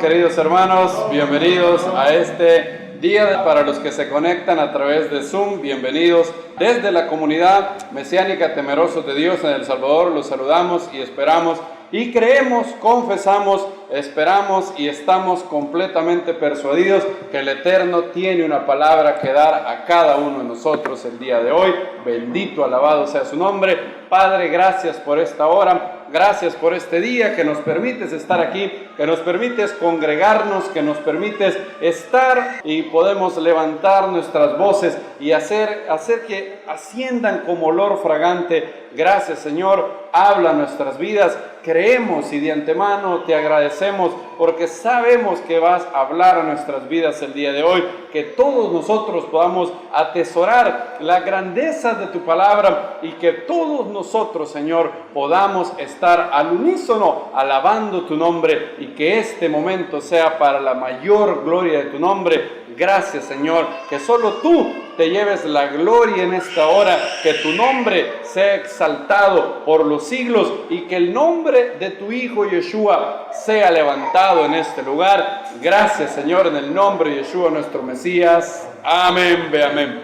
Queridos hermanos, bienvenidos a este día. Para los que se conectan a través de Zoom, bienvenidos desde la comunidad mesiánica Temerosos de Dios en El Salvador. Los saludamos y esperamos y creemos, confesamos, esperamos y estamos completamente persuadidos que el Eterno tiene una palabra que dar a cada uno de nosotros el día de hoy. Bendito, alabado sea su nombre. Padre, gracias por esta hora, gracias por este día que nos permites estar aquí, que nos permites congregarnos, que nos permites estar y podemos levantar nuestras voces y hacer que asciendan como olor fragante. Gracias, Señor, habla nuestras vidas. Creemos y de antemano te agradecemos porque sabemos que vas a hablar a nuestras vidas el día de hoy, que todos nosotros podamos atesorar la grandeza de tu palabra y que todos nosotros, Señor, podamos estar al unísono alabando tu nombre y que este momento sea para la mayor gloria de tu nombre. Gracias, Señor, que solo tú te lleves la gloria en esta hora, que tu nombre sea exaltado por los siglos y que el nombre de tu Hijo Yeshua sea levantado en este lugar. Gracias, Señor, en el nombre de Yeshua, nuestro Mesías. Amén, ve amén.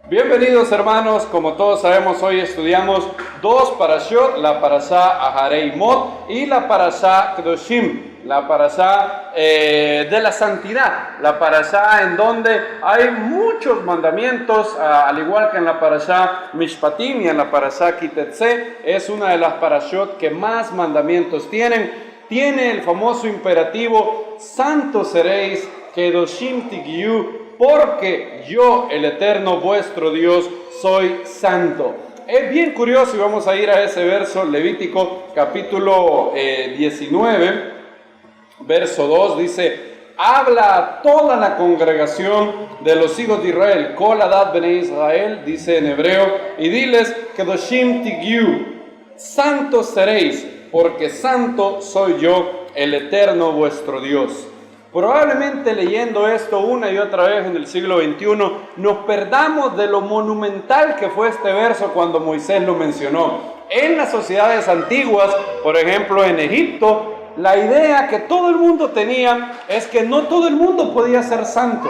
Bienvenidos, hermanos. Como todos sabemos, hoy estudiamos dos parashot, la parashá Aharei Mot y la parashá Kedoshim, la parashá de la santidad, la parashá en donde hay muchos mandamientos, al igual que en la parashá Mishpatim y en la parashá Kitetse. Es una de las parashot que más mandamientos tienen. Tiene el famoso imperativo: santos seréis, Kedoshim tigiu, porque yo, el Eterno vuestro Dios, soy santo. Es bien curioso y vamos a ir a ese verso, Levítico capítulo 19, verso 2, dice: habla a toda la congregación de los hijos de Israel, Kol Adat Bnei Israel, dice en hebreo, y diles: Kedoshim tigiu, santos seréis, porque santo soy yo, el Eterno vuestro Dios. Probablemente leyendo esto una y otra vez en el siglo XXI, nos perdamos de lo monumental que fue este verso cuando Moisés lo mencionó. En las sociedades antiguas, por ejemplo en Egipto, la idea que todo el mundo tenía es que no todo el mundo podía ser santo,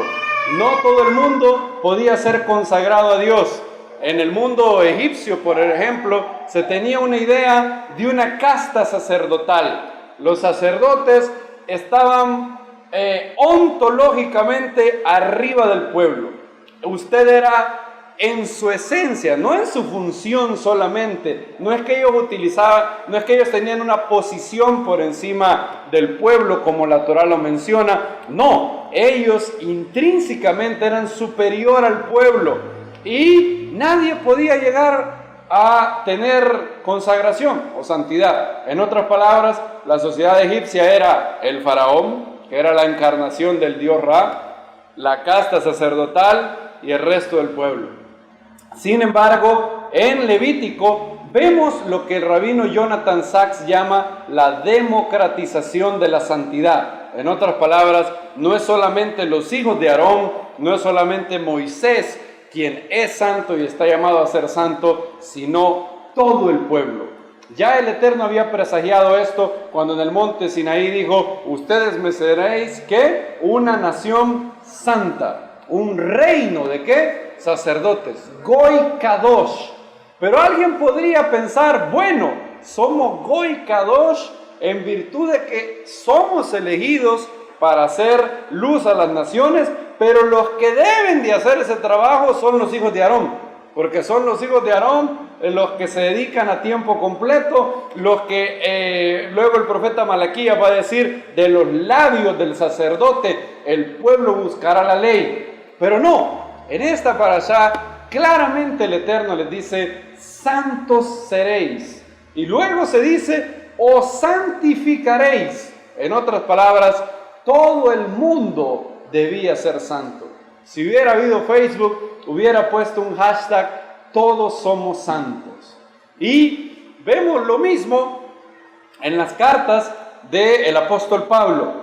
no todo el mundo podía ser consagrado a Dios. En el mundo egipcio, por ejemplo, se tenía una idea de una casta sacerdotal. Los sacerdotes estaban ontológicamente arriba del pueblo. Usted era en su esencia, no en su función solamente. No es que ellos tenían una posición por encima del pueblo como la Torá lo menciona. No, ellos intrínsecamente eran superior al pueblo y nadie podía llegar a tener consagración o santidad. En otras palabras, la sociedad egipcia era el faraón, que era la encarnación del dios Ra, la casta sacerdotal y el resto del pueblo. Sin embargo, en Levítico vemos lo que el rabino Jonathan Sacks llama la democratización de la santidad. En otras palabras, no es solamente los hijos de Aarón, no es solamente Moisés quien es santo y está llamado a ser santo, sino todo el pueblo. Ya el Eterno había presagiado esto cuando en el monte Sinaí dijo: ustedes me seréis, ¿qué? Una nación santa, un reino de ¿qué? Sacerdotes, Goy Kadosh. Pero alguien podría pensar: bueno, somos Goy Kadosh en virtud de que somos elegidos para hacer luz a las naciones, pero los que deben de hacer ese trabajo son los hijos de Aarón. Porque son los hijos de Aarón los que se dedican a tiempo completo, los que luego el profeta Malaquías va a decir: de los labios del sacerdote el pueblo buscará la ley. Pero no, en esta parashá claramente el Eterno les dice: santos seréis. Y luego se dice: os santificaréis. En otras palabras, todo el mundo debía ser santo. Si hubiera habido Facebook, hubiera puesto un hashtag: todos somos santos. Y vemos lo mismo en las cartas del apóstol Pablo.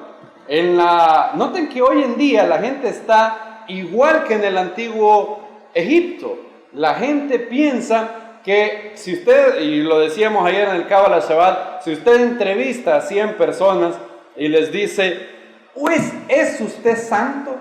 Noten que hoy en día la gente está igual que en el antiguo Egipto. La gente piensa que si usted, y lo decíamos ayer en el Kabbalah Shabbat, si usted entrevista a 100 personas, y les dice, pues, ¿es usted santo?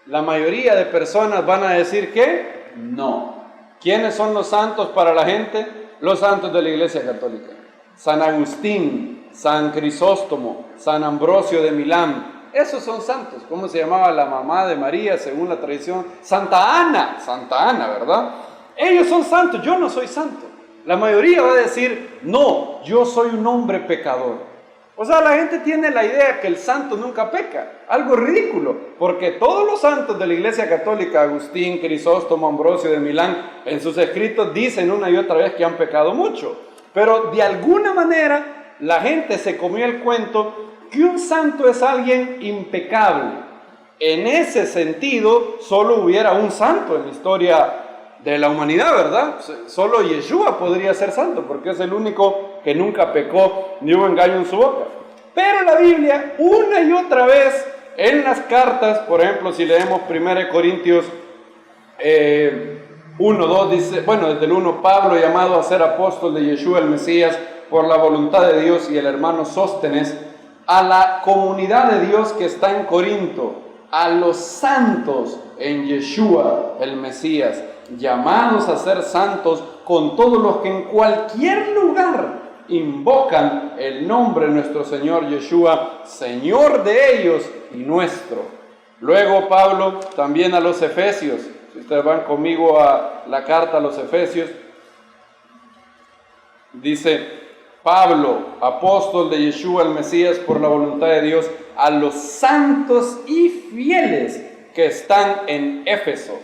La mayoría de personas van a decir que no. ¿Quiénes son los santos para la gente? Los santos de la Iglesia Católica. San Agustín, San Crisóstomo, San Ambrosio de Milán. Esos son santos. ¿Cómo se llamaba la mamá de María según la tradición? Santa Ana, ¿verdad? Ellos son santos, yo no soy santo. La mayoría va a decir, no, yo soy un hombre pecador. O sea, la gente tiene la idea que el santo nunca peca. Algo ridículo, porque todos los santos de la Iglesia Católica, Agustín, Crisóstomo, Ambrosio de Milán, en sus escritos dicen una y otra vez que han pecado mucho. Pero de alguna manera la gente se comió el cuento que un santo es alguien impecable. En ese sentido, solo hubiera un santo en la historia de la humanidad, ¿verdad? Solo Yeshua podría ser santo, porque es el único que nunca pecó ni hubo engaño en su boca. Pero la Biblia, una y otra vez, en las cartas, por ejemplo, si leemos 1 Corintios 1, 2, dice, bueno, desde el 1, Pablo, llamado a ser apóstol de Yeshua el Mesías, por la voluntad de Dios, y el hermano Sóstenes, a la comunidad de Dios que está en Corinto, a los santos en Yeshua el Mesías, llamados a ser santos, con todos los que en cualquier lugar invocan el nombre de nuestro Señor Yeshua, Señor de ellos y nuestro. Luego Pablo también a los Efesios, si ustedes van conmigo a la carta a los Efesios, dice, Pablo, apóstol de Yeshua el Mesías por la voluntad de Dios, a los santos y fieles que están en Éfeso.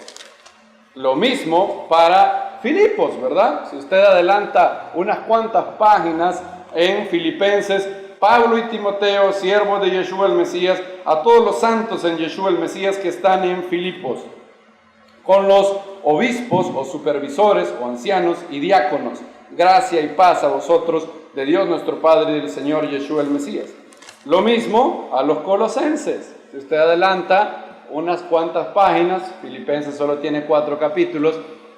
Lo mismo para Filipos, ¿verdad? Si usted adelanta unas cuantas páginas en Filipenses, Pablo y Timoteo, siervos de Yeshua el Mesías, a todos los santos en Yeshua el Mesías que están en Filipos, con los obispos o supervisores o ancianos y diáconos, gracia y paz a vosotros de Dios nuestro Padre y del Señor Yeshua el Mesías. Lo mismo a los colosenses. Si usted adelanta unas cuantas páginas, Filipenses solo tiene 4 capítulos,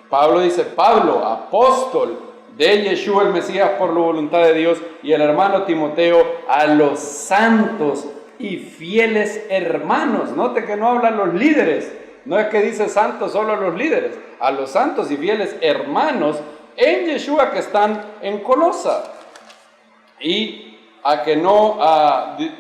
Pablo dice, Pablo, apóstol de Yeshua el Mesías por la voluntad de Dios, y el hermano Timoteo, a los santos y fieles hermanos. Note que no hablan los líderes, no es que dice santos solo a los líderes, a los santos y fieles hermanos en Yeshua que están en Colosa. Y a que no,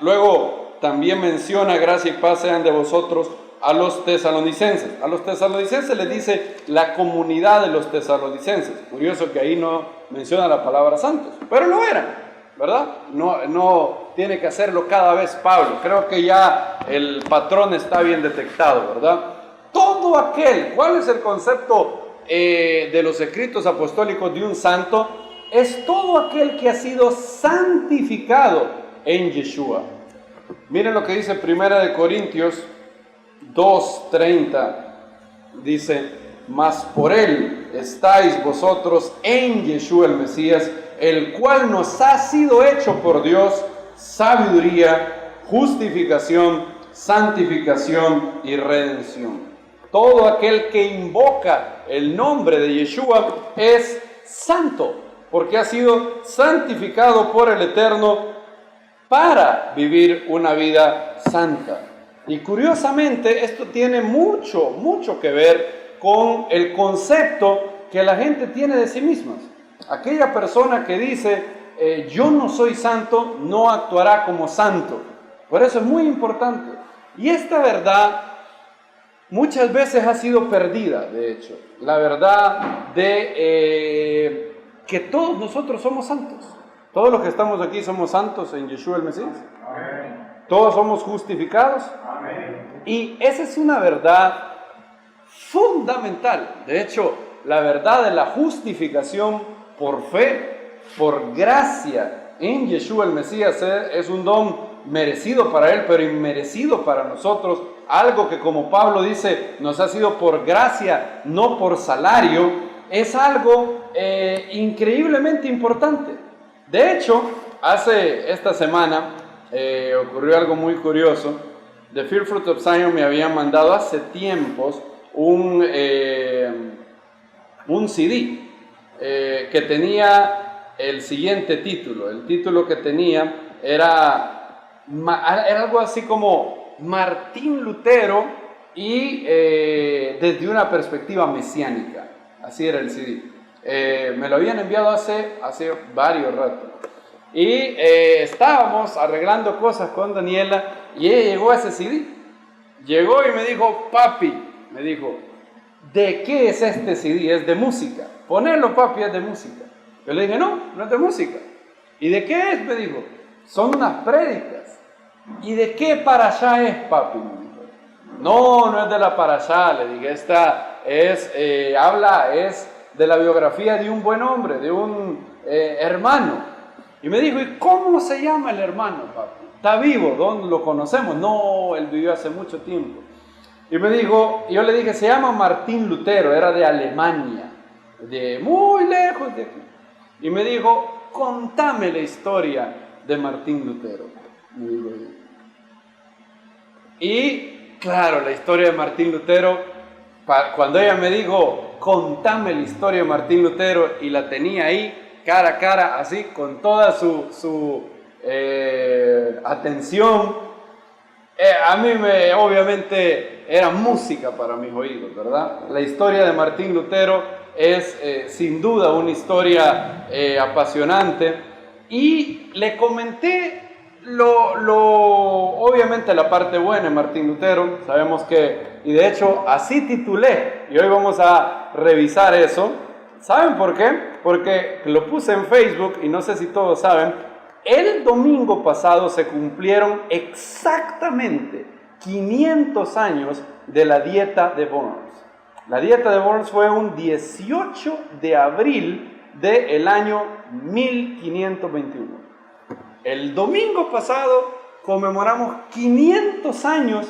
luego también menciona gracia y paz sean de vosotros a los tesalonicenses. A los tesalonicenses les dice la comunidad de los tesalonicenses. Curioso que ahí no menciona la palabra santos, pero lo eran, ¿verdad? No tiene que hacerlo cada vez Pablo. Creo que ya el patrón está bien detectado, ¿verdad? Todo aquel, ¿cuál es el concepto de los escritos apostólicos de un santo? Es todo aquel que ha sido santificado en Yeshua. Miren lo que dice 1 Corintios 2:30, dice, mas por él estáis vosotros en Yeshua el Mesías, el cual nos ha sido hecho por Dios sabiduría, justificación, santificación y redención. Todo aquel que invoca el nombre de Yeshua es santo, porque ha sido santificado por el Eterno para vivir una vida santa. Y curiosamente esto tiene mucho que ver con el concepto que la gente tiene de sí mismas. Aquella persona que dice, yo no soy santo, no actuará como santo. Por eso es muy importante. Y esta verdad muchas veces ha sido perdida, de hecho. La verdad de que todos nosotros somos santos. Todos los que estamos aquí somos santos en Yeshua el Mesías. Amén. Todos somos justificados. Amén. Y esa es una verdad fundamental. De hecho, la verdad de la justificación por fe, por gracia en Yeshua el Mesías es un don merecido para Él, pero inmerecido para nosotros. Algo que, como Pablo dice, nos ha sido por gracia, no por salario. Es algo increíblemente importante. De hecho, esta semana ocurrió algo muy curioso. The First Fruits of Zion me habían mandado hace tiempos un CD que tenía el siguiente título. El título que tenía era era algo así como Martín Lutero y desde una perspectiva mesiánica. Así era el CD. Me lo habían enviado hace varios ratos. Y estábamos arreglando cosas con Daniela y ella llegó a ese CD. Llegó y me dijo, papi, me dijo, ¿de qué es este CD? Es de música. Ponelo, papi, es de música. Yo le dije, no, no es de música. ¿Y de qué es? Me dijo, son unas prédicas. ¿Y de qué parashá es, papi? Me dijo. No, no es de la parashá. Le dije, esta es de la biografía de un buen hombre, de un hermano. Y me dijo, ¿y cómo se llama el hermano, papi? ¿Está vivo? ¿Dónde lo conocemos? No, él vivió hace mucho tiempo. Y me dijo, yo le dije, se llama Martín Lutero, era de Alemania, de muy lejos de aquí. Y me dijo, contame la historia de Martín Lutero. Me dijo, y claro, la historia de Martín Lutero, cuando ella me dijo, contame la historia de Martín Lutero, y la tenía ahí, cara a cara, así, con toda su atención, a mí obviamente era música para mis oídos, ¿verdad? La historia de Martín Lutero es sin duda una historia apasionante, y le comenté obviamente la parte buena de Martín Lutero. Sabemos que, y de hecho así titulé, y hoy vamos a revisar eso. ¿Saben por qué? Porque lo puse en Facebook y no sé si todos saben, el domingo pasado se cumplieron exactamente 500 años de la dieta de Worms. La dieta de Worms fue un 18 de abril del año 1521. El domingo pasado conmemoramos 500 años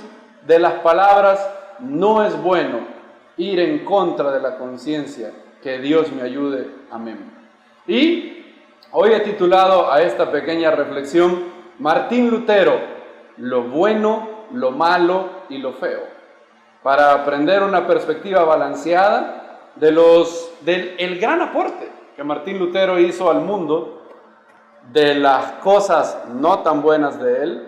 de las palabras, no es bueno ir en contra de la conciencia. Que Dios me ayude. Amén. Y hoy he titulado a esta pequeña reflexión, Martín Lutero, lo bueno, lo malo y lo feo. Para aprender una perspectiva balanceada del gran aporte que Martín Lutero hizo al mundo, de las cosas no tan buenas de él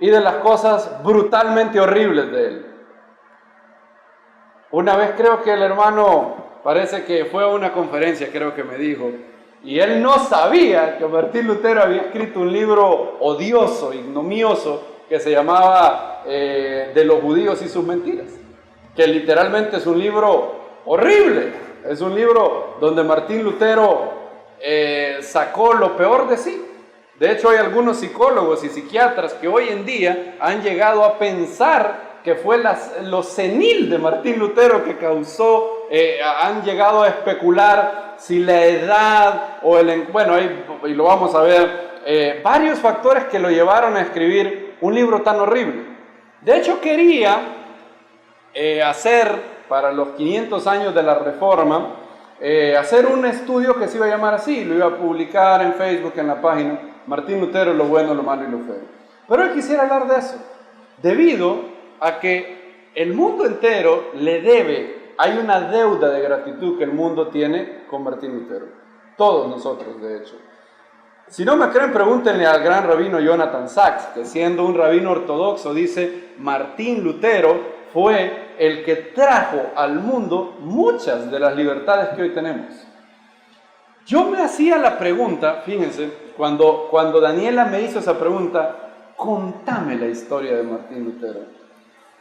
y de las cosas brutalmente horribles de él. Una vez creo que el hermano, parece que fue a una conferencia, creo que me dijo, y él no sabía que Martín Lutero había escrito un libro odioso, ignominioso, que se llamaba De los judíos y sus mentiras, que literalmente es un libro horrible, es un libro donde Martín Lutero sacó lo peor de sí. De hecho, hay algunos psicólogos y psiquiatras que hoy en día han llegado a pensar que fue lo senil de Martín Lutero que causó, han llegado a especular si la edad o y lo vamos a ver, varios factores que lo llevaron a escribir un libro tan horrible. De hecho, quería hacer para los 500 años de la Reforma, hacer un estudio que se iba a llamar así, lo iba a publicar en Facebook, en la página, Martín Lutero, lo bueno, lo malo y lo feo. Pero hoy quisiera hablar de eso, debido a que el mundo entero le debe, hay una deuda de gratitud que el mundo tiene con Martín Lutero. Todos nosotros, de hecho. Si no me creen, pregúntenle al gran rabino Jonathan Sacks, que siendo un rabino ortodoxo dice, Martín Lutero fue el que trajo al mundo muchas de las libertades que hoy tenemos. Yo me hacía la pregunta, fíjense, cuando Daniela me hizo esa pregunta, contame la historia de Martín Lutero.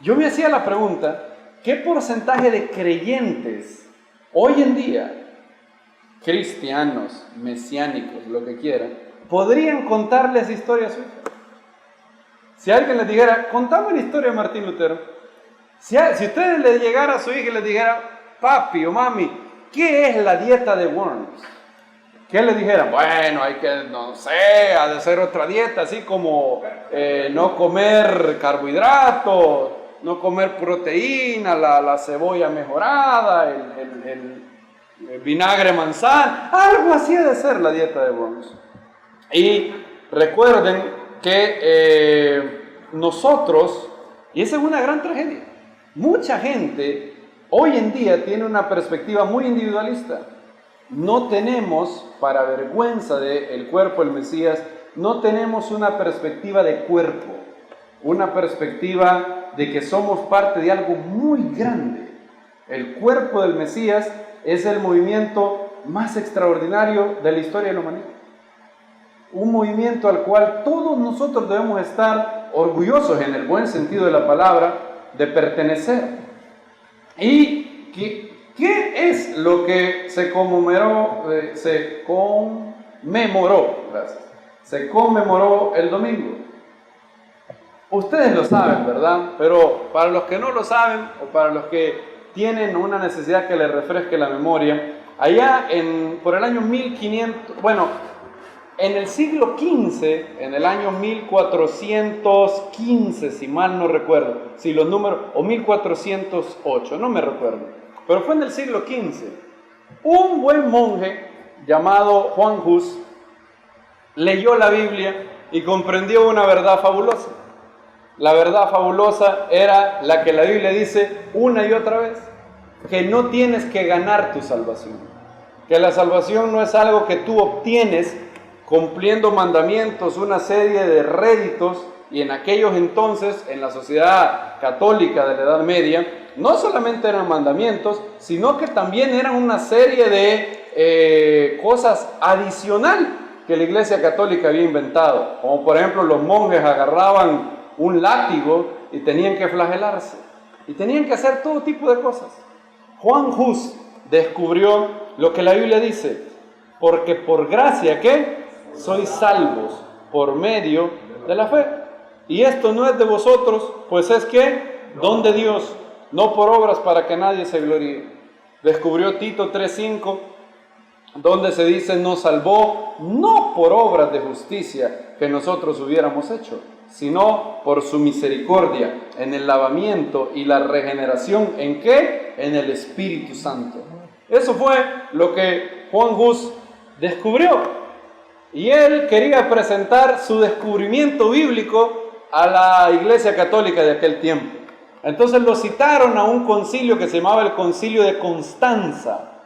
Yo me hacía la pregunta, ¿qué porcentaje de creyentes hoy en día, cristianos, mesiánicos, lo que quieran, podrían contarles historias suyas? Si alguien les dijera, contame la historia de Martín Lutero. Si ustedes le llegara a su hija y le dijera, papi o mami, ¿qué es la dieta de Worms? ¿Qué le dijeran? Bueno, hay que, no sé, ha de ser otra dieta, así como no comer carbohidratos, no comer proteína, la cebolla mejorada, el vinagre manzana, algo así ha de ser la dieta de Worms. Y recuerden que nosotros, y esa es una gran tragedia, mucha gente hoy en día tiene una perspectiva muy individualista. No tenemos, para vergüenza del cuerpo del Mesías, no tenemos una perspectiva de cuerpo, una perspectiva de que somos parte de algo muy grande. El cuerpo del Mesías es el movimiento más extraordinario de la historia de la humanidad. Un movimiento al cual todos nosotros debemos estar orgullosos, en el buen sentido de la palabra, de pertenecer. ¿Y qué es lo que se conmemoró el domingo? Ustedes lo saben, ¿verdad? Pero para los que no lo saben, o para los que tienen una necesidad que les refresque la memoria, allá por el año 1500, en el siglo XV, en el año 1415, si mal no recuerdo, si los números, o 1408, no me recuerdo, pero fue en el siglo XV, un buen monje llamado Juan Hus leyó la Biblia y comprendió una verdad fabulosa. La verdad fabulosa era la que la Biblia dice una y otra vez, que no tienes que ganar tu salvación, que la salvación no es algo que tú obtienes cumpliendo mandamientos, una serie de réditos, y en aquellos entonces, en la sociedad católica de la Edad Media, no solamente eran mandamientos, sino que también eran una serie de cosas adicional que la Iglesia Católica había inventado, como por ejemplo los monjes agarraban un látigo y tenían que flagelarse, y tenían que hacer todo tipo de cosas. Juan Hus descubrió lo que la Biblia dice, porque por gracia, ¿qué? Sois salvos por medio de la fe. Y esto no es de vosotros, pues es que don de Dios, no por obras para que nadie se gloríe. Descubrió Tito 3:5, donde se dice, nos salvó no por obras de justicia que nosotros hubiéramos hecho, sino por su misericordia, en el lavamiento y la regeneración, ¿en qué? En el Espíritu Santo. Eso fue lo que Juan Hus descubrió. Y él quería presentar su descubrimiento bíblico a la Iglesia Católica de aquel tiempo. Entonces lo citaron a un concilio que se llamaba el Concilio de Constanza.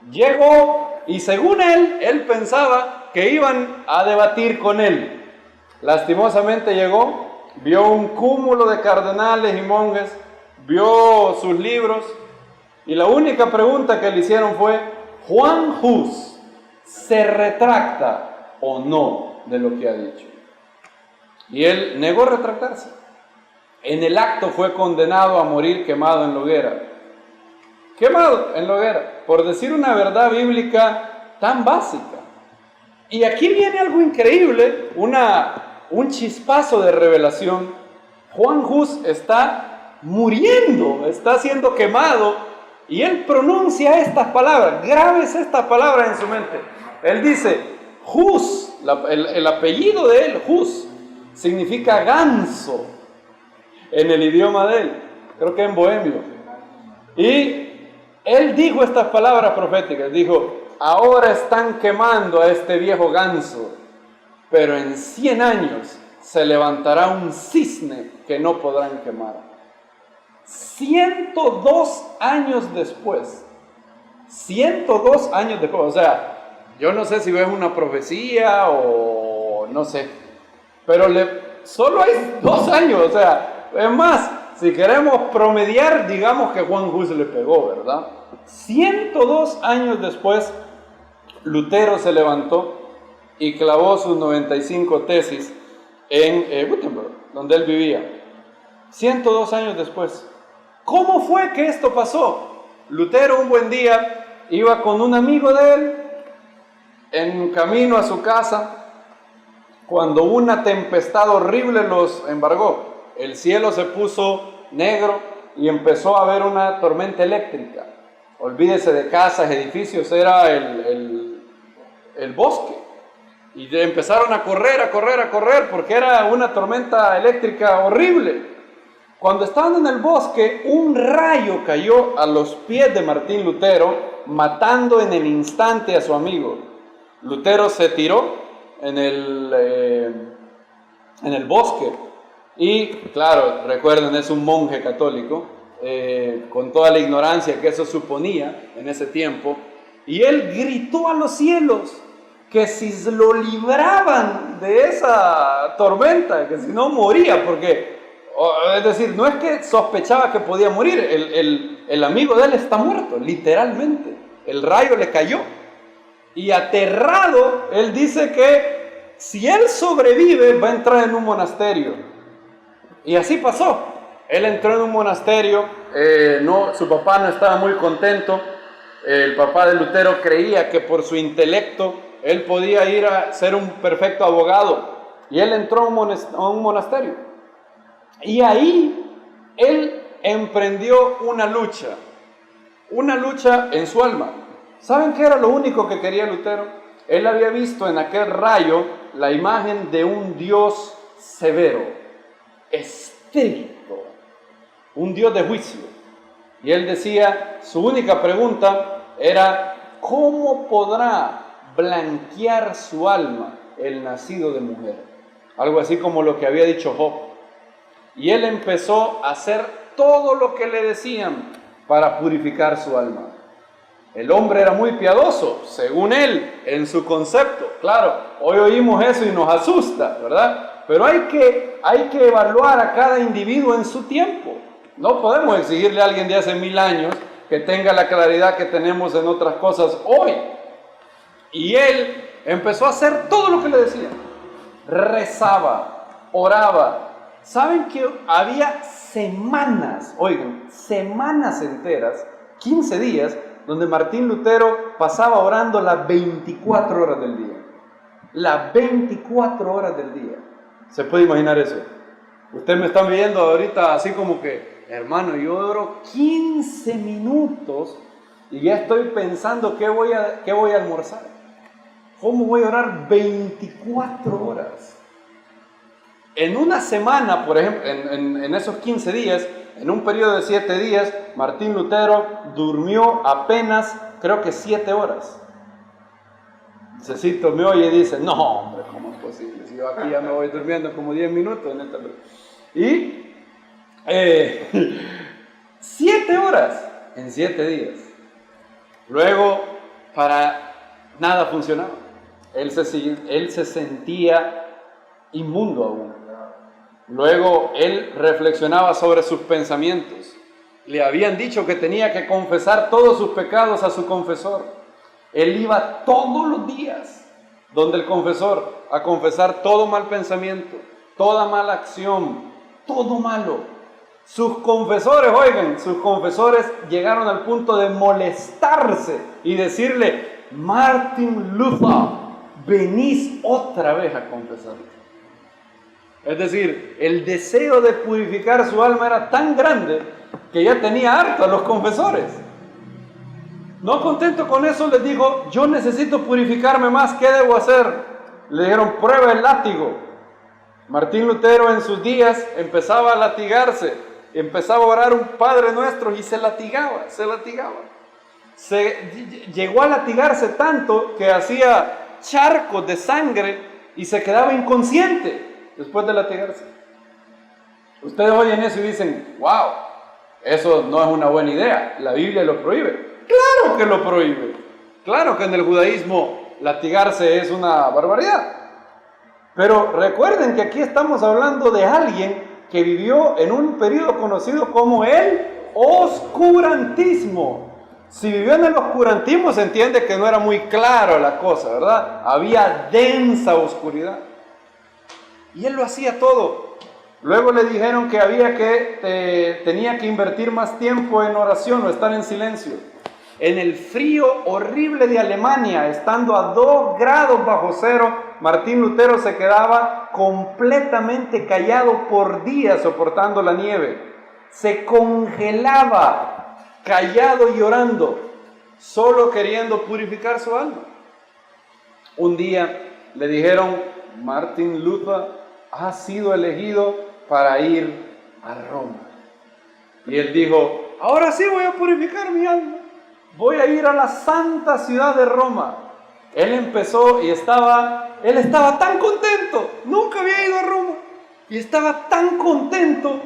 Llegó y según él pensaba que iban a debatir con él. Lastimosamente llegó, vio un cúmulo de cardenales y monjes, vio sus libros y la única pregunta que le hicieron fue, ¿Juan Hus se retracta o no de lo que ha dicho? Y él negó retractarse. En el acto fue condenado a morir quemado en la hoguera. Quemado en la hoguera, por decir una verdad bíblica tan básica. Y aquí viene algo increíble, un chispazo de revelación. Juan Hus está muriendo, está siendo quemado, y él pronuncia estas palabras, grábese estas palabras en su mente. Él dice, Hus, el apellido de él, Hus, significa ganso en el idioma de él, creo que en bohemio. Y él dijo estas palabras proféticas, dijo, ahora están quemando a este viejo ganso, pero en 100 años se levantará un cisne que no podrán quemar. 102 años después, 102 años después, o sea, yo no sé si es una profecía o no sé, pero solo hay 2 años, o sea, es más, si queremos promediar, digamos que Juan Hus le pegó, ¿verdad? 102 años después, Lutero se levantó y clavó sus 95 tesis en Wittenberg, donde él vivía. 102 años después. ¿Cómo fue que esto pasó? Lutero un buen día iba con un amigo de él en camino a su casa cuando una tempestad horrible los embargó. El cielo se puso negro y empezó a haber una tormenta eléctrica. Olvídese de casas, edificios, era el bosque. Y empezaron a correr porque era una tormenta eléctrica horrible. Cuando estaban en el bosque, un rayo cayó a los pies de Martín Lutero, matando en el instante a su amigo. Lutero se tiró en el bosque. Y claro, recuerden, es un monje católico, con toda la ignorancia que eso suponía en ese tiempo. Y él gritó a los cielos que si lo libraban de esa tormenta, que si no moría, porque, es decir, no es que sospechaba que podía morir, el amigo de él está muerto, literalmente, el rayo le cayó, y aterrado, él dice que si él sobrevive, va a entrar en un monasterio, y así pasó. Él entró en un monasterio, su papá no estaba muy contento, el papá de Lutero creía que por su intelecto él podía ir a ser un perfecto abogado, y él entró a un monasterio, y ahí él emprendió una lucha en su alma. ¿Saben qué era lo único que quería Lutero? Él había visto en aquel rayo la imagen de un Dios severo, estricto, un Dios de juicio. Y él decía, su única pregunta era, ¿cómo podrá blanquear su alma el nacido de mujer? Algo así como lo que había dicho Job. Y él empezó a hacer todo lo que le decían para purificar su alma. El hombre era muy piadoso, según él, en su concepto. Claro, hoy oímos eso y nos asusta, ¿verdad? Pero hay que evaluar a cada individuo en su tiempo. No podemos exigirle a alguien de hace 1000 años que tenga la claridad que tenemos en otras cosas hoy. Y él empezó a hacer todo lo que le decían. Rezaba, oraba. ¿Saben que había semanas, oigan, semanas enteras, 15 días, donde Martín Lutero pasaba orando las 24 horas del día? Las 24 horas del día. ¿Se puede imaginar eso? Ustedes me están viendo ahorita así como que, hermano, yo oro 15 minutos y ya estoy pensando qué voy a almorzar. ¿Cómo voy a orar 24 horas? En una semana, por ejemplo, en esos 15 días, en un periodo de 7 días, Martín Lutero durmió apenas, creo que 7 horas. Cecito me oye y dice, no, hombre, ¿cómo es posible? Si yo aquí ya me voy durmiendo como 10 minutos en esta... Y 7 horas en 7 días. Luego, para nada funcionaba. Él se sentía inmundo aún. Luego, él reflexionaba sobre sus pensamientos. Le habían dicho que tenía que confesar todos sus pecados a su confesor. Él iba todos los días donde el confesor a confesar todo mal pensamiento, toda mala acción, todo malo. Sus confesores, oigan, sus confesores llegaron al punto de molestarse y decirle, Martin Luther, venís otra vez a confesar. Es decir, el deseo de purificar su alma era tan grande que ya tenía harto a los confesores. No contento con eso, les digo, yo necesito purificarme más, ¿qué debo hacer? Le dijeron, prueba el látigo. Martín Lutero en sus días empezaba a latigarse, empezaba a orar un Padre Nuestro y se latigaba. Llegó a latigarse tanto que hacía charcos de sangre y se quedaba inconsciente después de latigarse. Ustedes oyen eso y dicen, wow, eso no es una buena idea, la Biblia lo prohíbe. Claro que lo prohíbe. Claro que en el judaísmo latigarse es una barbaridad. Pero recuerden que aquí estamos hablando de alguien que vivió en un periodo conocido como el oscurantismo. Si vivió en el oscurantismo se entiende que no era muy claro la cosa, ¿verdad? Había densa oscuridad. Y él lo hacía todo. Luego le dijeron que tenía que invertir más tiempo en oración o estar en silencio. En el frío horrible de Alemania, estando a 2 grados bajo cero, Martín Lutero se quedaba completamente callado por días soportando la nieve. Se congelaba, callado y llorando, solo queriendo purificar su alma. Un día le dijeron, Martin Luther ha sido elegido para ir a Roma. Y él dijo, ahora sí voy a purificar mi alma. Voy a ir a la santa ciudad de Roma. Él empezó y él estaba tan contento. Nunca había ido a Roma. Y estaba tan contento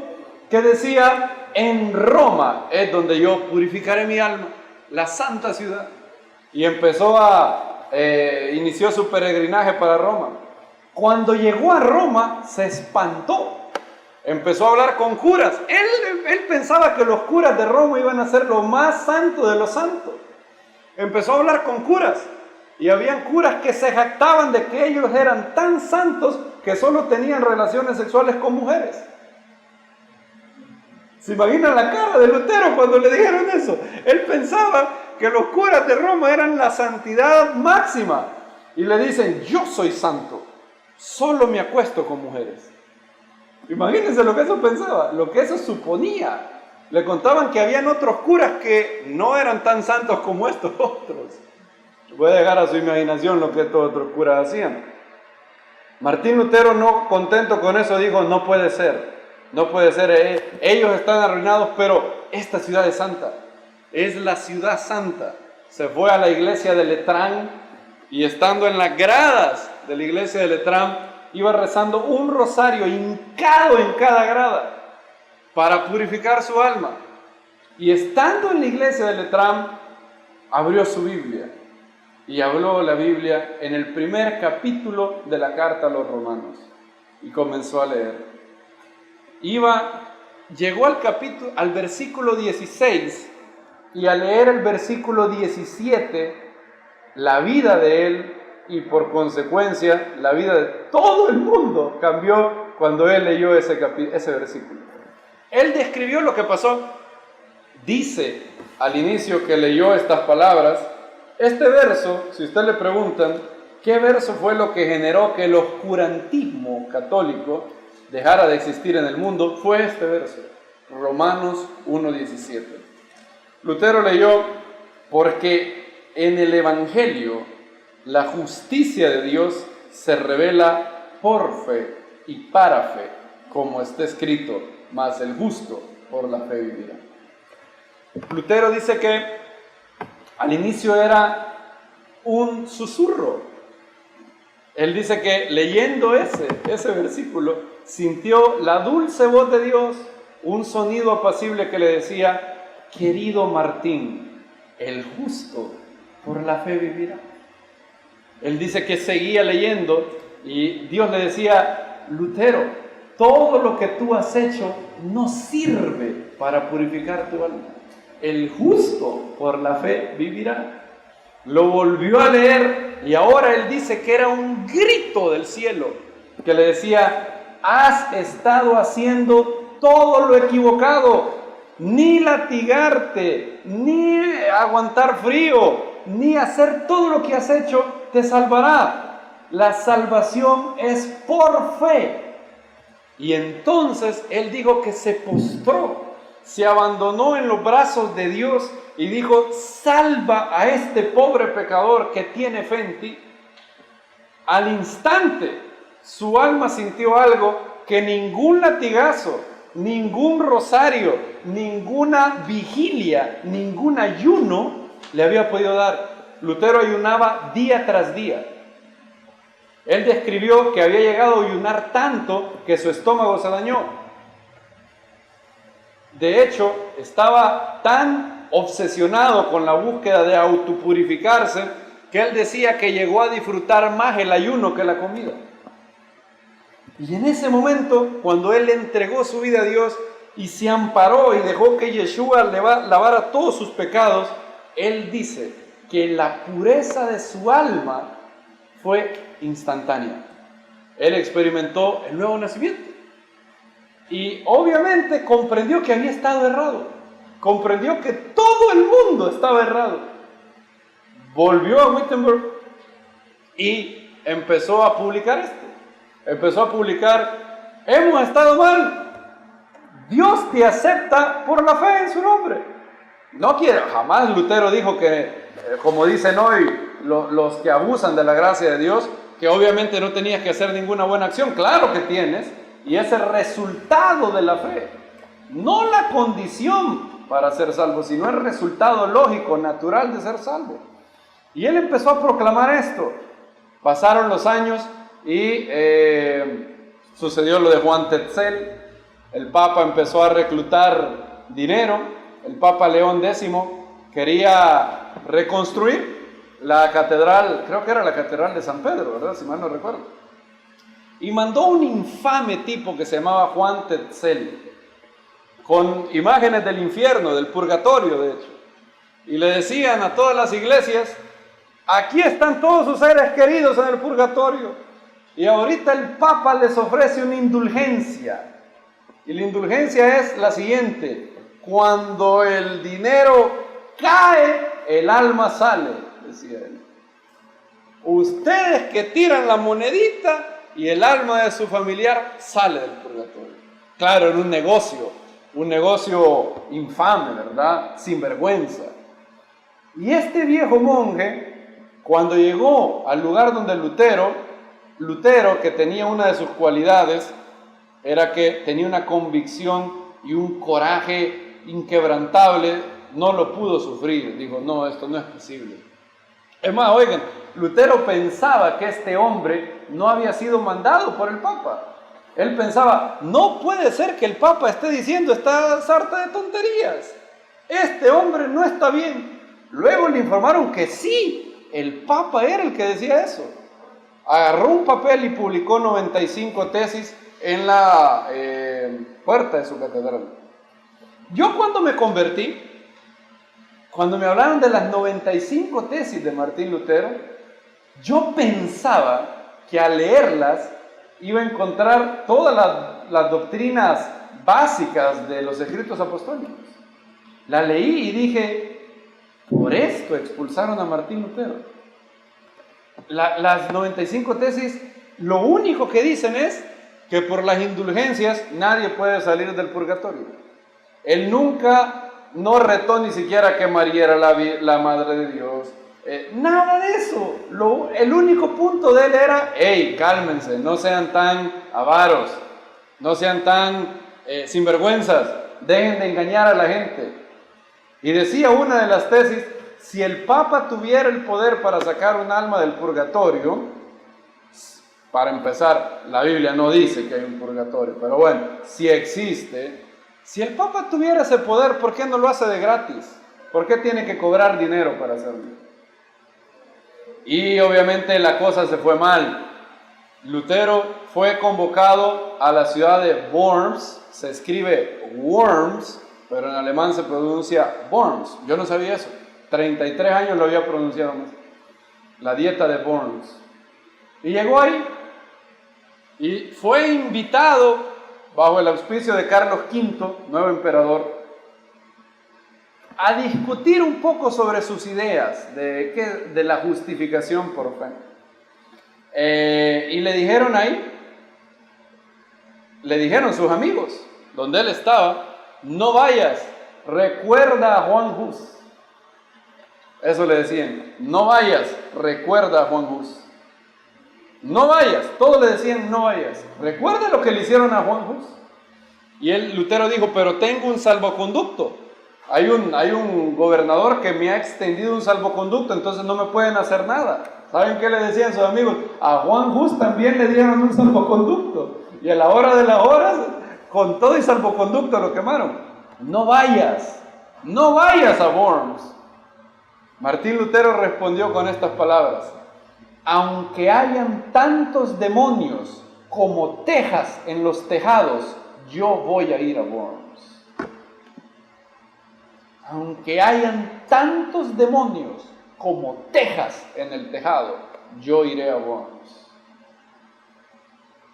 que decía, en Roma es donde yo purificaré mi alma. La santa ciudad. Y empezó a inició su peregrinaje para Roma. Cuando llegó a Roma, se espantó. Empezó a hablar con curas. Él pensaba que los curas de Roma iban a ser lo más santo de los santos. Empezó a hablar con curas. Y habían curas que se jactaban de que ellos eran tan santos que solo tenían relaciones sexuales con mujeres. ¿Se imaginan la cara de Lutero cuando le dijeron eso? Él pensaba que los curas de Roma eran la santidad máxima. Y le dicen, yo soy santo, solo me acuesto con mujeres. Imagínense lo que eso pensaba, lo que eso suponía. Le contaban que habían otros curas que no eran tan santos como estos otros. Voy a dejar a su imaginación lo que estos otros curas hacían. Martín Lutero, no contento con eso, dijo, no puede ser. No puede ser, ellos están arruinados, pero esta ciudad es santa. Es la ciudad santa. Se fue a la iglesia de Letrán y estando en las gradas de la iglesia de Letrán, iba rezando un rosario hincado en cada grada para purificar su alma. Y estando en la iglesia de Letrán, abrió su Biblia y habló la Biblia en el primer capítulo de la carta a los romanos y comenzó a leer. Llegó al versículo 16 y al leer el versículo 17, la vida de él y por consecuencia la vida de todo el mundo cambió cuando él leyó ese versículo. Él describió lo que pasó. Dice al inicio que leyó estas palabras, este verso, si usted le preguntan, ¿qué verso fue lo que generó que el oscurantismo católico dejara de existir en el mundo? Fue este verso, Romanos 1:17. Lutero leyó, porque en el Evangelio la justicia de Dios se revela por fe y para fe, como está escrito, mas el justo por la fe vivirá. Lutero dice que al inicio era un susurro. Él dice que leyendo ese versículo, sintió la dulce voz de Dios, un sonido apacible que le decía, querido Martín, el justo por la fe vivirá. Él dice que seguía leyendo y Dios le decía, Lutero, todo lo que tú has hecho no sirve para purificar tu alma. El justo por la fe vivirá. Lo volvió a leer y ahora él dice que era un grito del cielo que le decía, has estado haciendo todo lo equivocado, ni latigarte, ni aguantar frío, ni hacer todo lo que has hecho te salvará. La salvación es por fe. Y entonces él dijo que se postró, se abandonó en los brazos de Dios y dijo, salva a este pobre pecador que tiene fe en ti. Al instante, su alma sintió algo que ningún latigazo, ningún rosario, ninguna vigilia, ningún ayuno le había podido dar. Lutero ayunaba día tras día. Él describió que había llegado a ayunar tanto que su estómago se dañó. De hecho, estaba tan obsesionado con la búsqueda de autopurificarse que él decía que llegó a disfrutar más el ayuno que la comida. Y en ese momento, cuando él entregó su vida a Dios y se amparó y dejó que Yeshua lavara todos sus pecados, él dice que la pureza de su alma fue instantánea. Él experimentó el nuevo nacimiento. Y obviamente comprendió que había estado errado. Comprendió que todo el mundo estaba errado. Volvió a Wittenberg y empezó a publicar esto. Empezó a publicar, hemos estado mal. Dios te acepta por la fe en su nombre. No quiere, jamás Lutero dijo que, como dicen hoy los que abusan de la gracia de Dios, que obviamente no tenías que hacer ninguna buena acción. Claro que tienes, y es el resultado de la fe, no la condición para ser salvo, sino el resultado lógico, natural de ser salvo. Y él empezó a proclamar esto. Pasaron los años y sucedió lo de Juan Tetzel. El Papa empezó a reclutar dinero. El Papa León X quería reconstruir la catedral, creo que era la catedral de San Pedro, ¿verdad? Si mal no recuerdo. Y mandó un infame tipo que se llamaba Juan Tetzel, con imágenes del infierno, del purgatorio, de hecho. Y le decían a todas las iglesias: aquí están todos sus seres queridos en el purgatorio. Y ahorita el Papa les ofrece una indulgencia. Y la indulgencia es la siguiente: cuando el dinero cae, el alma sale, decía él. Ustedes que tiran la monedita y el alma de su familiar sale del purgatorio. Claro, era un negocio infame, ¿verdad? Sin vergüenza. Y este viejo monje, cuando llegó al lugar donde Lutero, que tenía una de sus cualidades, era que tenía una convicción y un coraje inquebrantable, no lo pudo sufrir. Dijo: no, esto no es posible. Es más, oigan, Lutero pensaba que este hombre no había sido mandado por el Papa. Él pensaba: no puede ser que el Papa esté diciendo esta sarta de tonterías. Este hombre no está bien. Luego le informaron que sí, el Papa era el que decía eso. Agarró un papel y publicó 95 tesis en la puerta de su catedral. Yo cuando me convertí, cuando me hablaron de las 95 tesis de Martín Lutero, yo pensaba que al leerlas iba a encontrar todas las doctrinas básicas de los escritos apostólicos. La leí y dije: por esto expulsaron a Martín Lutero. Las 95 tesis, lo único que dicen es que por las indulgencias nadie puede salir del purgatorio. Él nunca, no retó ni siquiera que María era la Madre de Dios. Nada de eso. El único punto de él era: hey, cálmense, no sean tan avaros, no sean tan sinvergüenzas, dejen de engañar a la gente. Y decía una de las tesis: si el Papa tuviera el poder para sacar un alma del purgatorio, para empezar, la Biblia no dice que hay un purgatorio, pero bueno, si existe, si el Papa tuviera ese poder, ¿por qué no lo hace de gratis? ¿Por qué tiene que cobrar dinero para hacerlo? Y obviamente la cosa se fue mal. Lutero fue convocado a la ciudad de Worms, se escribe Worms, pero en alemán se pronuncia Worms. Yo no sabía eso. 33 años lo había pronunciado más. La dieta de Worms. Y llegó ahí y fue invitado bajo el auspicio de Carlos V, nuevo emperador, a discutir un poco sobre sus ideas de la justificación por fe. Y le dijeron sus amigos, donde él estaba: no vayas, recuerda a Juan Hus. Eso le decían: no vayas, recuerda a Juan Hus. No vayas, todos le decían: no vayas, recuerda lo que le hicieron a Juan Hus. Y Lutero dijo: pero tengo un salvoconducto. Hay un gobernador que me ha extendido un salvoconducto, entonces no me pueden hacer nada. ¿Saben qué le decían sus amigos? A Juan Hus también le dieron un salvoconducto. Y a la hora de las horas, con todo y salvoconducto lo quemaron. No vayas a Worms. Martín Lutero respondió con estas palabras: aunque hayan tantos demonios como tejas en los tejados, yo voy a ir a Worms. Aunque hayan tantos demonios como tejas en el tejado, yo iré a Worms.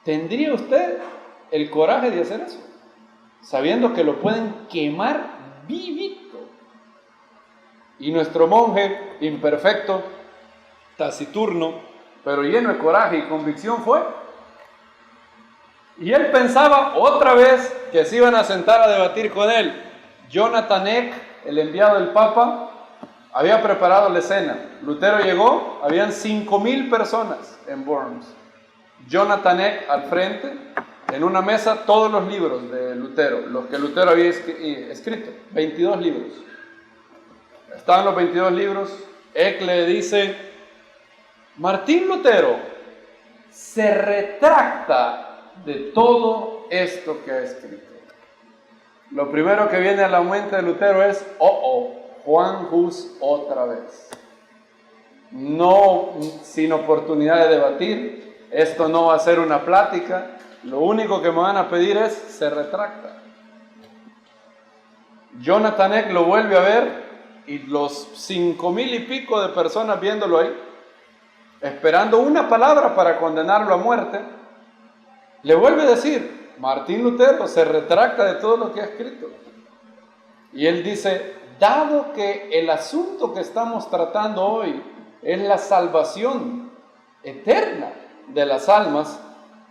¿Tendría usted el coraje de hacer eso? Sabiendo que lo pueden quemar vivito. Y nuestro monje imperfecto, taciturno, pero lleno de coraje y convicción fue. Y él pensaba otra vez que se iban a sentar a debatir con él. Jonathan Eck, el enviado del Papa, había preparado la escena. Lutero llegó, habían 5,000 personas en Worms. Jonathan Eck al frente, en una mesa todos los libros de Lutero, los que Lutero había escrito, 22 libros. Estaban los 22 libros. Eck le dice: Martín Lutero se retracta de todo esto que ha escrito. Lo primero que viene a la mente de Lutero es: Juan Hus otra vez. no sin oportunidad de debatir. Esto no va a ser una plática. Lo único que me van a pedir es, se retracta. Jonathan Eck lo vuelve a ver y los 5,000 y pico de personas viéndolo ahí, esperando una palabra para condenarlo a muerte, le vuelve a decir, Martín Lutero se retracta de todo lo que ha escrito. Y él dice, dado que el asunto que estamos tratando hoy es la salvación eterna de las almas,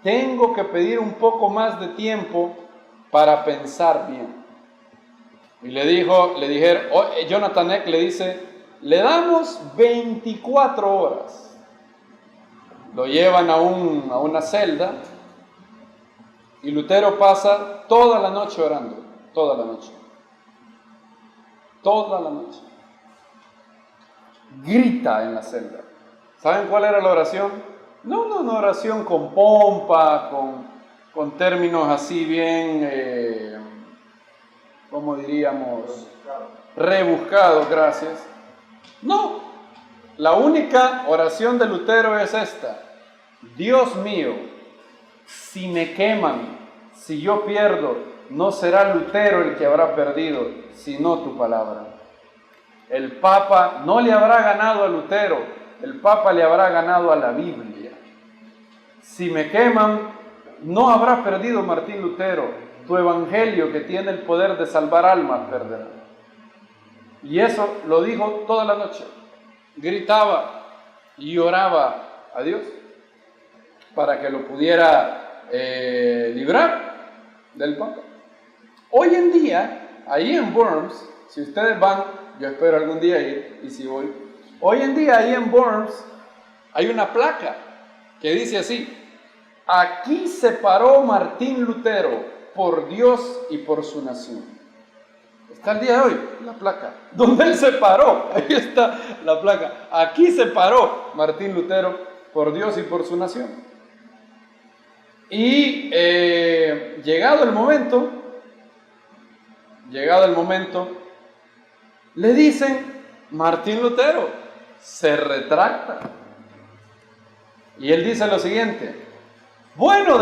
tengo que pedir un poco más de tiempo para pensar bien. Y Jonathan Eck le dice, le damos 24 horas. Lo llevan a una celda y Lutero pasa toda la noche orando, toda la noche. Toda la noche. Grita en la celda. ¿Saben cuál era la oración? No una oración con pompa, con términos así bien, ¿cómo diríamos? Rebuscados, gracias. No, la única oración de Lutero es esta. Dios mío, si me queman, si yo pierdo, no será Lutero el que habrá perdido, sino tu palabra. El Papa no le habrá ganado a Lutero, el Papa le habrá ganado a la Biblia. Si me queman, no habrá perdido Martín Lutero, tu evangelio que tiene el poder de salvar almas perderá. Y eso lo dijo toda la noche. Gritaba y oraba a Dios para que lo pudiera librar del Papa. Hoy en día, ahí en Worms, si ustedes van, yo espero algún día ir, y si voy, hoy en día ahí en Worms hay una placa que dice así, aquí se paró Martín Lutero por Dios y por su nación. Está el día de hoy la placa, donde él se paró, ahí está la placa, aquí se paró Martín Lutero por Dios y por su nación. Y llegado el momento, le dicen, Martín Lutero se retracta. Y él dice lo siguiente, bueno,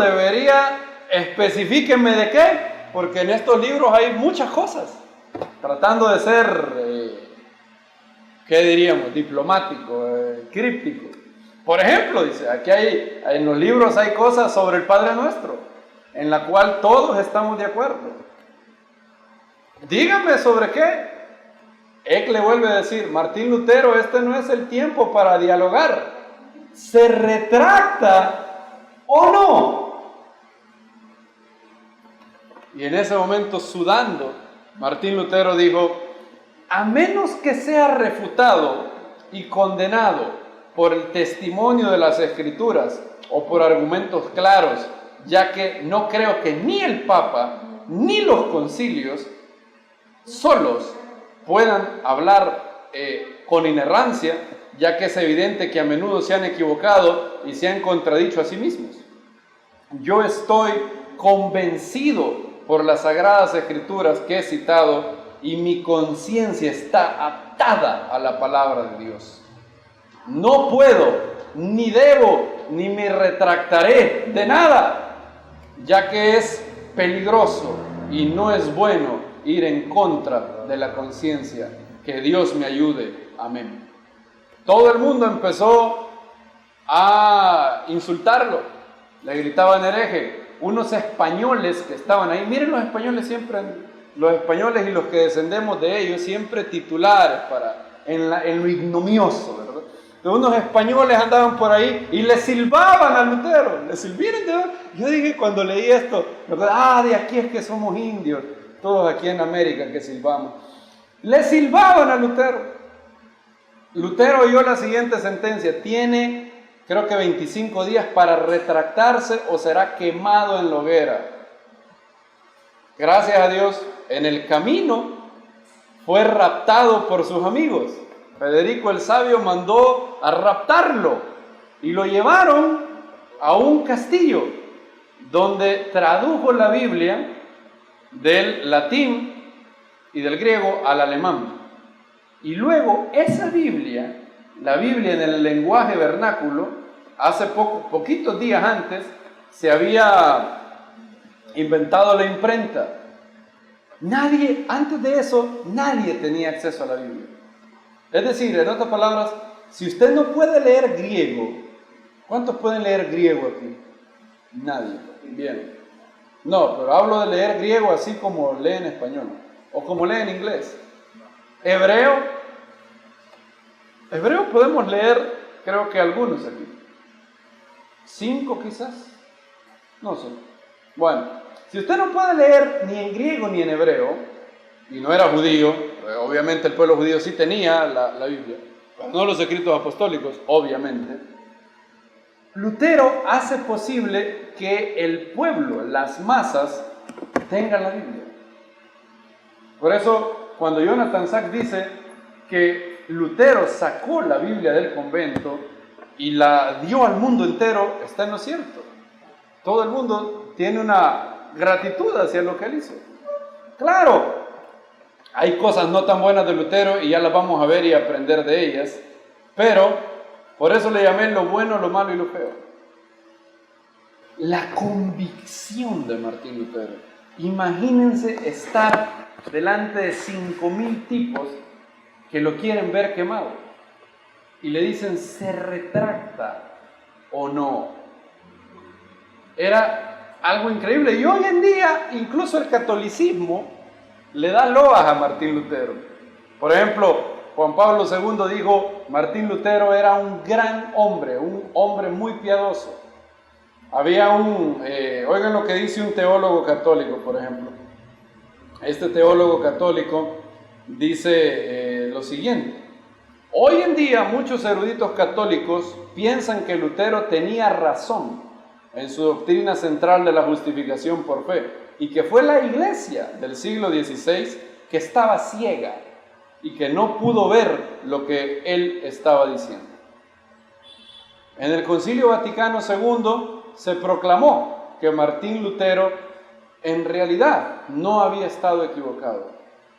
especifíquenme de qué, porque en estos libros hay muchas cosas, tratando de ser, ¿qué diríamos? Diplomático, críptico. Por ejemplo, dice, aquí en los libros hay cosas sobre el Padre Nuestro, en la cual todos estamos de acuerdo. Dígame sobre qué. Eck le vuelve a decir, Martín Lutero, este no es el tiempo para dialogar. ¿Se retracta o no? Y en ese momento, sudando, Martín Lutero dijo, a menos que sea refutado y condenado por el testimonio de las Escrituras o por argumentos claros, ya que no creo que ni el Papa ni los concilios solos puedan hablar con inerrancia, ya que es evidente que a menudo se han equivocado y se han contradicho a sí mismos. Yo estoy convencido por las Sagradas Escrituras que he citado y mi conciencia está atada a la palabra de Dios. No puedo, ni debo, ni me retractaré de nada, ya que es peligroso y no es bueno ir en contra de la conciencia. Que Dios me ayude. Amén. Todo el mundo empezó a insultarlo, le gritaban hereje. Unos españoles que estaban ahí, miren los españoles siempre, los españoles y los que descendemos de ellos, siempre titulares en lo ignomioso, ¿verdad? Unos españoles andaban por ahí y le silbaban a Lutero, yo dije cuando leí esto, ¿verdad? De aquí es que somos indios, todos aquí en América que silbamos. Le silbaban a Lutero. Lutero oyó la siguiente sentencia, tiene creo que 25 días para retractarse o será quemado en la hoguera. Gracias a Dios, en el camino fue raptado por sus amigos. Federico el Sabio mandó a raptarlo y lo llevaron a un castillo donde tradujo la Biblia del latín y del griego al alemán. Y luego esa Biblia La Biblia en el lenguaje vernáculo, hace poquitos días antes, se había inventado la imprenta. Nadie, antes de eso, nadie tenía acceso a la Biblia. Es decir, en otras palabras, si usted no puede leer griego, ¿cuántos pueden leer griego aquí? Nadie. Bien. No, pero hablo de leer griego así como lee en español, o como lee en inglés. Hebreo podemos leer, creo que algunos aquí. 5 quizás, no sé. Bueno, si usted no puede leer ni en griego ni en hebreo, y no era judío, obviamente el pueblo judío sí tenía la Biblia, pero no los escritos apostólicos, obviamente. Lutero hace posible que el pueblo, las masas, tengan la Biblia. Por eso, cuando Jonathan Sacks dice que Lutero sacó la Biblia del convento y la dio al mundo entero, está en lo cierto. Todo el mundo tiene una gratitud hacia lo que él hizo. Claro, hay cosas no tan buenas de Lutero y ya las vamos a ver y aprender de ellas, pero por eso le llamé lo bueno, lo malo y lo feo. La convicción de Martín Lutero. Imagínense estar delante de 5,000 tipos que lo quieren ver quemado y le dicen, ¿se retracta o no? Era algo increíble. Y hoy en día, incluso el catolicismo le da loas a Martín Lutero. Por ejemplo, Juan Pablo II dijo, Martín Lutero era un gran hombre, un hombre muy piadoso. Había oigan lo que dice un teólogo católico, por ejemplo. Este teólogo católico dice lo siguiente: hoy en día muchos eruditos católicos piensan que Lutero tenía razón en su doctrina central de la justificación por fe y que fue la iglesia del siglo XVI que estaba ciega y que no pudo ver lo que él estaba diciendo. En el Concilio Vaticano II se proclamó que Martín Lutero en realidad no había estado equivocado.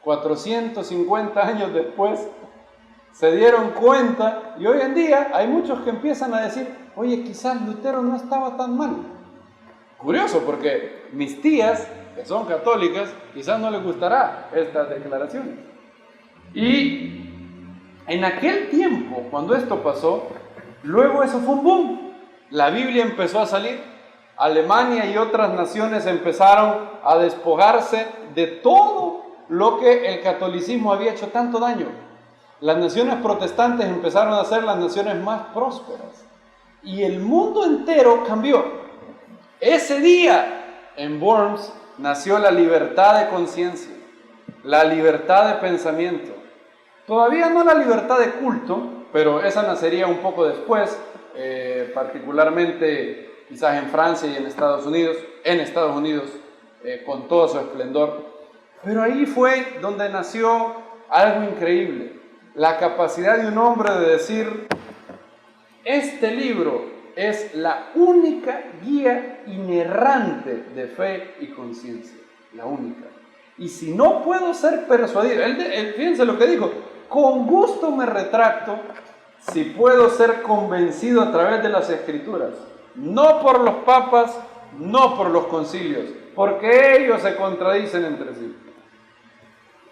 450 años después se dieron cuenta y hoy en día hay muchos que empiezan a decir, oye, quizás Lutero no estaba tan mal. Curioso, porque mis tías, que son católicas, quizás no les gustará estas declaraciones. Y en aquel tiempo, cuando esto pasó, luego eso fue un boom. La Biblia empezó a salir. Alemania y otras naciones empezaron a despojarse de todo lo que el catolicismo había hecho tanto daño. Las naciones protestantes empezaron a ser las naciones más prósperas. Y el mundo entero cambió. Ese día, en Worms, nació la libertad de conciencia, la libertad de pensamiento. Todavía no la libertad de culto, pero esa nacería un poco después, particularmente quizás en Francia y en Estados Unidos, con todo su esplendor. Pero ahí fue donde nació algo increíble, la capacidad de un hombre de decir, este libro es la única guía inerrante de fe y conciencia, la única. Y si no puedo ser persuadido, fíjense lo que dijo, con gusto me retracto si puedo ser convencido a través de las Escrituras, no por los papas, no por los concilios, porque ellos se contradicen entre sí.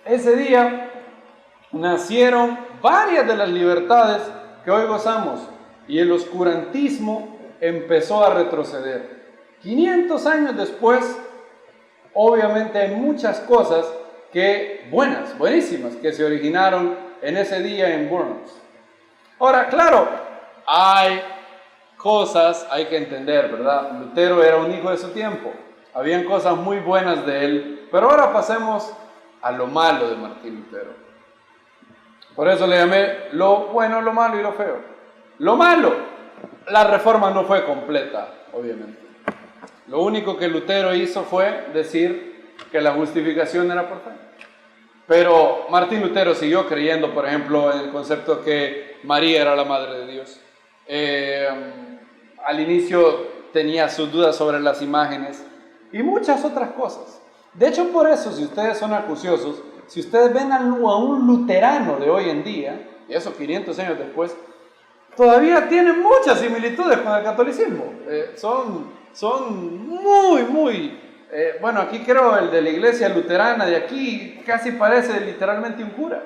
Ese día nacieron varias de las libertades que hoy gozamos y el oscurantismo empezó a retroceder. 500 años después, obviamente hay muchas cosas buenísimas, que se originaron en ese día en Worms. Ahora, claro, hay que entender, ¿verdad? Lutero era un hijo de su tiempo, habían cosas muy buenas de él, pero ahora pasemos a lo malo de Martín Lutero. Por eso le llamé lo bueno, lo malo y lo feo. Lo malo, la reforma no fue completa, obviamente. Lo único que Lutero hizo fue decir que la justificación era por fe. Pero Martín Lutero siguió creyendo, por ejemplo, en el concepto que María era la Madre de Dios. Al inicio tenía sus dudas sobre las imágenes y muchas otras cosas. De hecho, por eso, si ustedes son acuciosos, si ustedes ven a un luterano de hoy en día, y eso 500 años después, todavía tienen muchas similitudes con el catolicismo. Son muy, bueno, aquí creo el de la iglesia luterana de aquí casi parece literalmente un cura.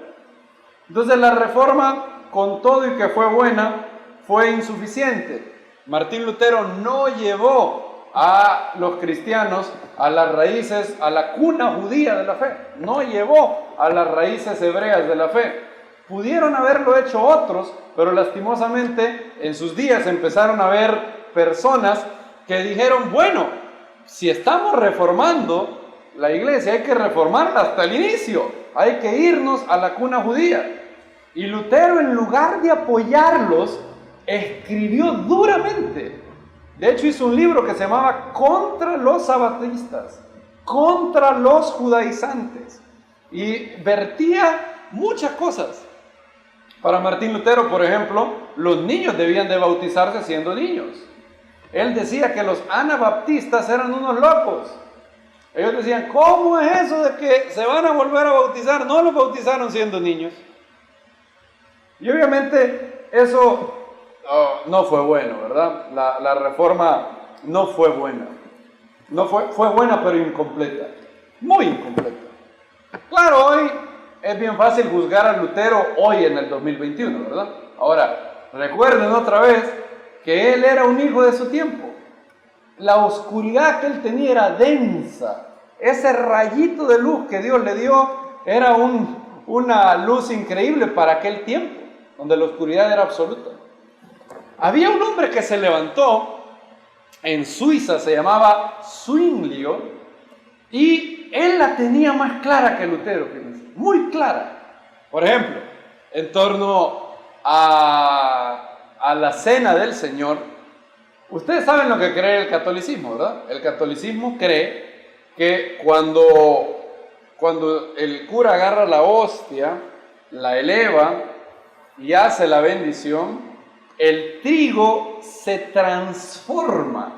Entonces la reforma, con todo y que fue buena, fue insuficiente. Martín Lutero no llevó a los cristianos a las raíces, a la cuna judía de la fe, no llevó a las raíces hebreas de la fe. Pudieron haberlo hecho otros, pero lastimosamente en sus días empezaron a haber personas que dijeron, bueno, si estamos reformando la iglesia, hay que reformarla hasta el inicio, hay que irnos a la cuna judía. Y Lutero, en lugar de apoyarlos, escribió duramente. De hecho, hizo un libro que se llamaba Contra los Sabatistas, contra los judaizantes, y vertía muchas cosas. Para Martín Lutero, por ejemplo, los niños debían de bautizarse siendo niños. Él decía que los anabaptistas eran unos locos. Ellos decían, ¿cómo es eso de que se van a volver a bautizar? No los bautizaron siendo niños. Y obviamente eso no fue bueno, ¿verdad? La reforma no fue buena. Fue buena, pero incompleta. Muy incompleta. Claro, hoy es bien fácil juzgar a Lutero hoy en el 2021, ¿verdad? Ahora, recuerden otra vez que él era un hijo de su tiempo. La oscuridad que él tenía era densa. Ese rayito de luz que Dios le dio era una luz increíble para aquel tiempo, donde la oscuridad era absoluta. Había un hombre que se levantó en Suiza, se llamaba Zwinglio, y él la tenía más clara que Lutero, fíjense, muy clara. Por ejemplo, en torno a la cena del Señor, ustedes saben lo que cree el catolicismo, ¿verdad? El catolicismo cree que cuando el cura agarra la hostia, la eleva y hace la bendición, el trigo se transforma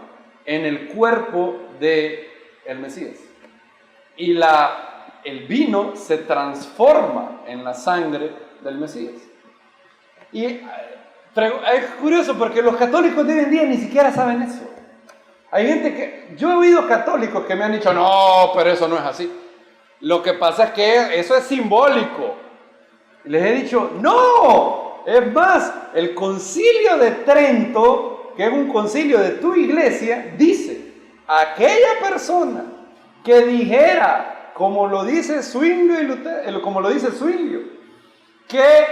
en el cuerpo del Mesías. Y el vino se transforma en la sangre del Mesías. Y es curioso porque los católicos de hoy en día ni siquiera saben eso. Hay gente que... Yo he oído católicos que me han dicho, no, pero eso no es así. Lo que pasa es que eso es simbólico. Y les he dicho, no. Es más, el Concilio de Trento, que es un concilio de tu iglesia, dice, aquella persona que dijera, como lo dice Zwinglio, que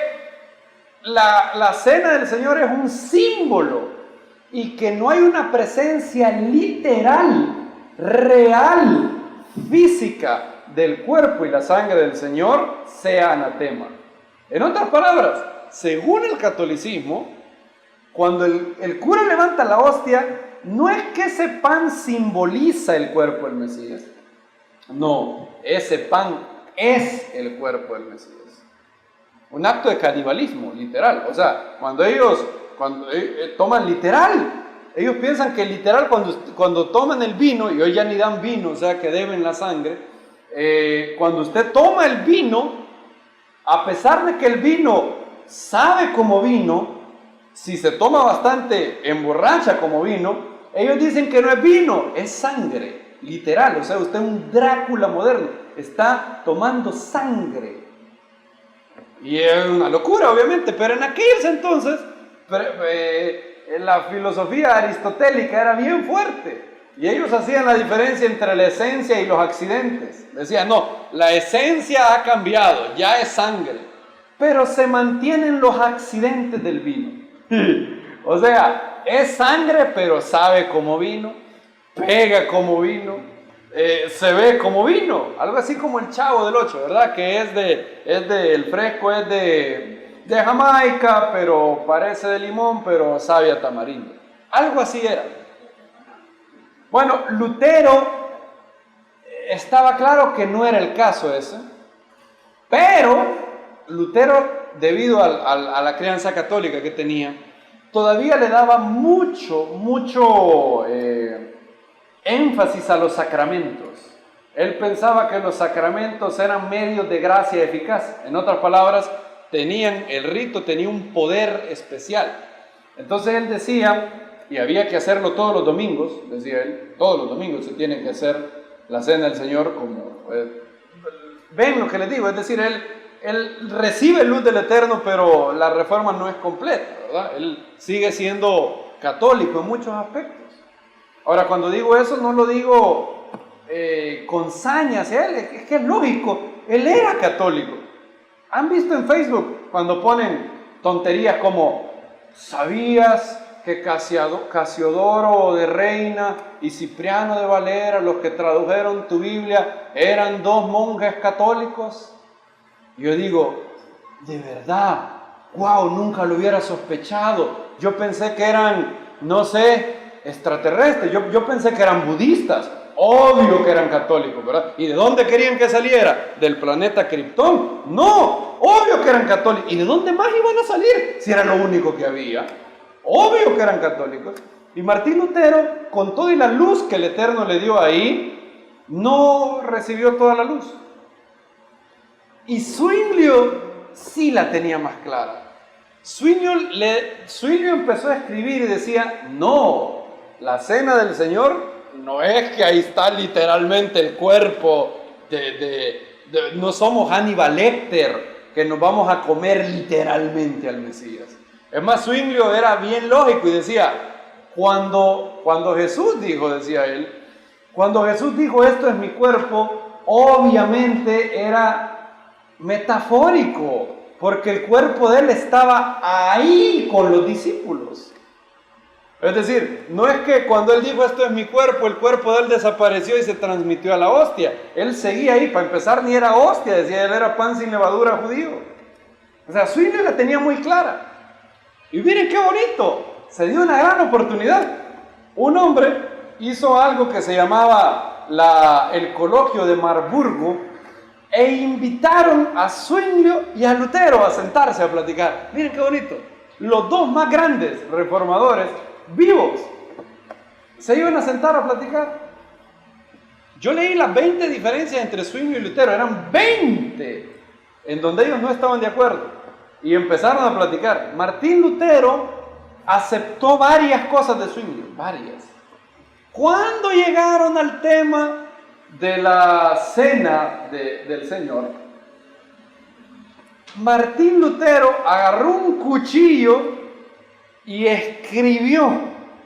la cena del Señor es un símbolo y que no hay una presencia literal, real, física del cuerpo y la sangre del Señor, sea anatema. En otras palabras, según el catolicismo, cuando el cura levanta la hostia, no es que ese pan simboliza el cuerpo del Mesías. No, ese pan es el cuerpo del Mesías. Un acto de canibalismo, literal. O sea, cuando ellos toman literal, ellos piensan que literal cuando toman el vino, y hoy ya ni dan vino, o sea que deben la sangre, cuando usted toma el vino, a pesar de que el vino sabe como vino, si se toma bastante, emborracha como vino, ellos dicen que no es vino, es sangre, literal. O sea, usted es un Drácula moderno, está tomando sangre. Y es una locura, obviamente, pero en aquellos entonces la filosofía aristotélica era bien fuerte. Y ellos hacían la diferencia entre la esencia y los accidentes. Decían, no, la esencia ha cambiado, ya es sangre. Pero se mantienen los accidentes del vino. O sea, es sangre, pero sabe como vino, pega como vino, se ve como vino. Algo así como el Chavo del Ocho, ¿verdad? Que el fresco es de Jamaica, pero parece de limón, pero sabe a tamarindo. Algo así era. Bueno, Lutero estaba claro que no era el caso ese, pero Lutero, debido a la crianza católica que tenía, todavía le daba mucho énfasis a los sacramentos. Él pensaba que los sacramentos eran medios de gracia eficaz. En otras palabras, el rito tenía un poder especial. Entonces él decía, y había que hacerlo todos los domingos, decía él, todos los domingos se tiene que hacer la cena del Señor como... ven lo que les digo, es decir, él recibe luz del Eterno, pero la reforma no es completa, ¿verdad? Él sigue siendo católico en muchos aspectos. Ahora, cuando digo eso, no lo digo con saña hacia él, es que es lógico, él era católico. ¿Han visto en Facebook cuando ponen tonterías como ¿sabías que Casiodoro de Reina y Cipriano de Valera, los que tradujeron tu Biblia, eran dos monjes católicos? Yo digo, de verdad, wow, nunca lo hubiera sospechado. Yo pensé que eran, no sé, extraterrestres. Yo pensé que eran budistas. Obvio que eran católicos, ¿verdad? ¿Y de dónde querían que saliera? ¿Del planeta Krypton? No, obvio que eran católicos. ¿Y de dónde más iban a salir si era lo único que había? Obvio que eran católicos. Y Martín Lutero, con toda la luz que el Eterno le dio ahí, no recibió toda la luz. Y Zwinglio sí la tenía más clara. Zwinglio empezó a escribir y decía, no, la cena del Señor no es que ahí está literalmente el cuerpo no somos Hannibal Lecter, que nos vamos a comer literalmente al Mesías. Es más, Zwinglio era bien lógico y decía, cuando Jesús dijo, decía él, cuando Jesús dijo esto es mi cuerpo, obviamente era metafórico, porque el cuerpo de él estaba ahí con los discípulos. Es decir, no es que cuando él dijo esto es mi cuerpo, el cuerpo de él desapareció y se transmitió a la hostia. Él seguía ahí, para empezar ni era hostia, decía él era pan sin levadura judío. O sea, Zwinglio la tenía muy clara. Y miren qué bonito, se dio una gran oportunidad. Un hombre hizo algo que se llamaba el coloquio de Marburgo e invitaron a Zwinglio y a Lutero a sentarse a platicar. Miren qué bonito, los dos más grandes reformadores vivos se iban a sentar a platicar. Yo leí las 20 diferencias entre Zwinglio y Lutero, eran 20 en donde ellos no estaban de acuerdo. Y empezaron a platicar. Martín Lutero aceptó varias cosas de Zwinglio, varias. Cuando llegaron al tema de la cena del Señor, Martín Lutero agarró un cuchillo y escribió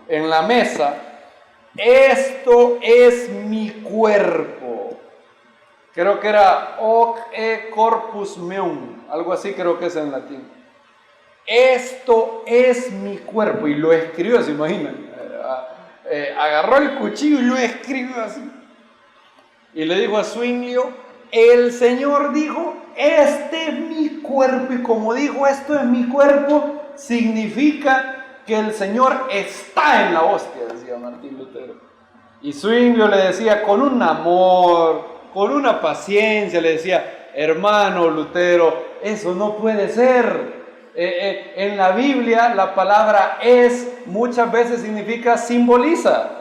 en la mesa, esto es mi cuerpo. Creo que era hoc e corpus meum, algo así creo que es en latín. Esto es mi cuerpo. Y lo escribió, ¿se imaginan? Agarró el cuchillo y lo escribió así. Y le dijo a Zwinglio, el Señor dijo, este es mi cuerpo. Y como dijo, esto es mi cuerpo, significa que el Señor está en la hostia, decía Martín Lutero. Y Zwinglio le decía con un amor, con una paciencia, le decía, hermano Lutero, eso no puede ser. En la Biblia la palabra es muchas veces significa simboliza.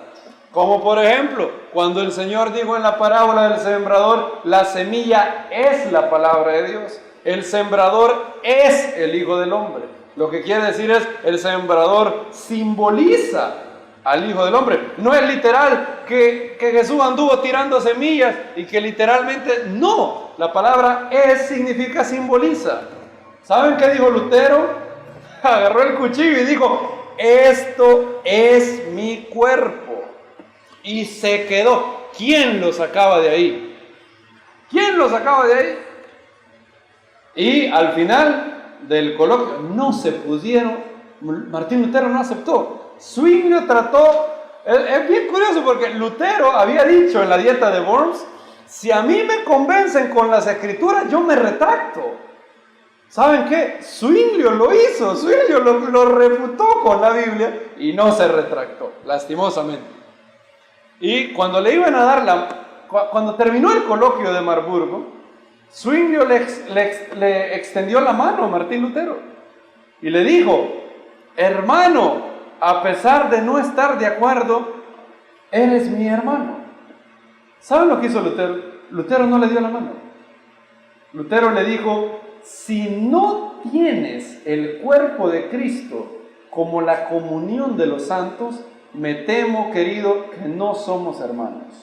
Como por ejemplo, cuando el Señor dijo en la parábola del sembrador, la semilla es la palabra de Dios. El sembrador es el Hijo del Hombre. Lo que quiere decir es, el sembrador simboliza al Hijo del Hombre. No es literal que Jesús anduvo tirando semillas y que literalmente no. La palabra es significa simboliza. ¿Saben qué dijo Lutero? Agarró el cuchillo y dijo, esto es mi cuerpo. Y se quedó. ¿Quién lo sacaba de ahí? ¿Quién lo sacaba de ahí? Y al final del coloquio no se pudieron, Martín Lutero no aceptó. Zwinglio trató, es bien curioso porque Lutero había dicho en la dieta de Worms, si a mí me convencen con las escrituras, yo me retracto. ¿Saben qué? Zwinglio lo hizo, Zwinglio lo refutó con la Biblia y no se retractó, lastimosamente. Y cuando le iban a dar cuando terminó el coloquio de Marburgo, Zwinglio le extendió la mano a Martín Lutero y le dijo, hermano, a pesar de no estar de acuerdo, eres mi hermano. ¿Saben lo que hizo Lutero? Lutero no le dio la mano. Lutero le dijo, si no tienes el cuerpo de Cristo como la comunión de los santos, me temo, querido, que no somos hermanos.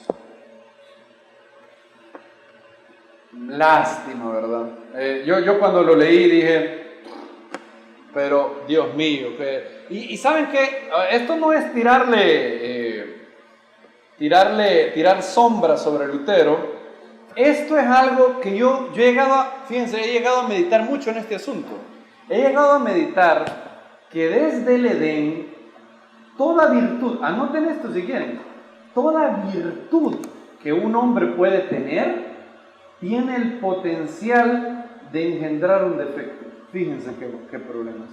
Lástima, ¿verdad? Yo cuando lo leí dije, pero Dios mío, y ¿saben qué? Esto no es tirar sombra sobre Lutero. Esto es algo que yo he llegado a meditar mucho en este asunto. He llegado a meditar que desde el Edén, toda virtud, anoten esto si quieren, toda virtud que un hombre puede tener, tiene el potencial de engendrar un defecto. Fíjense qué problemas.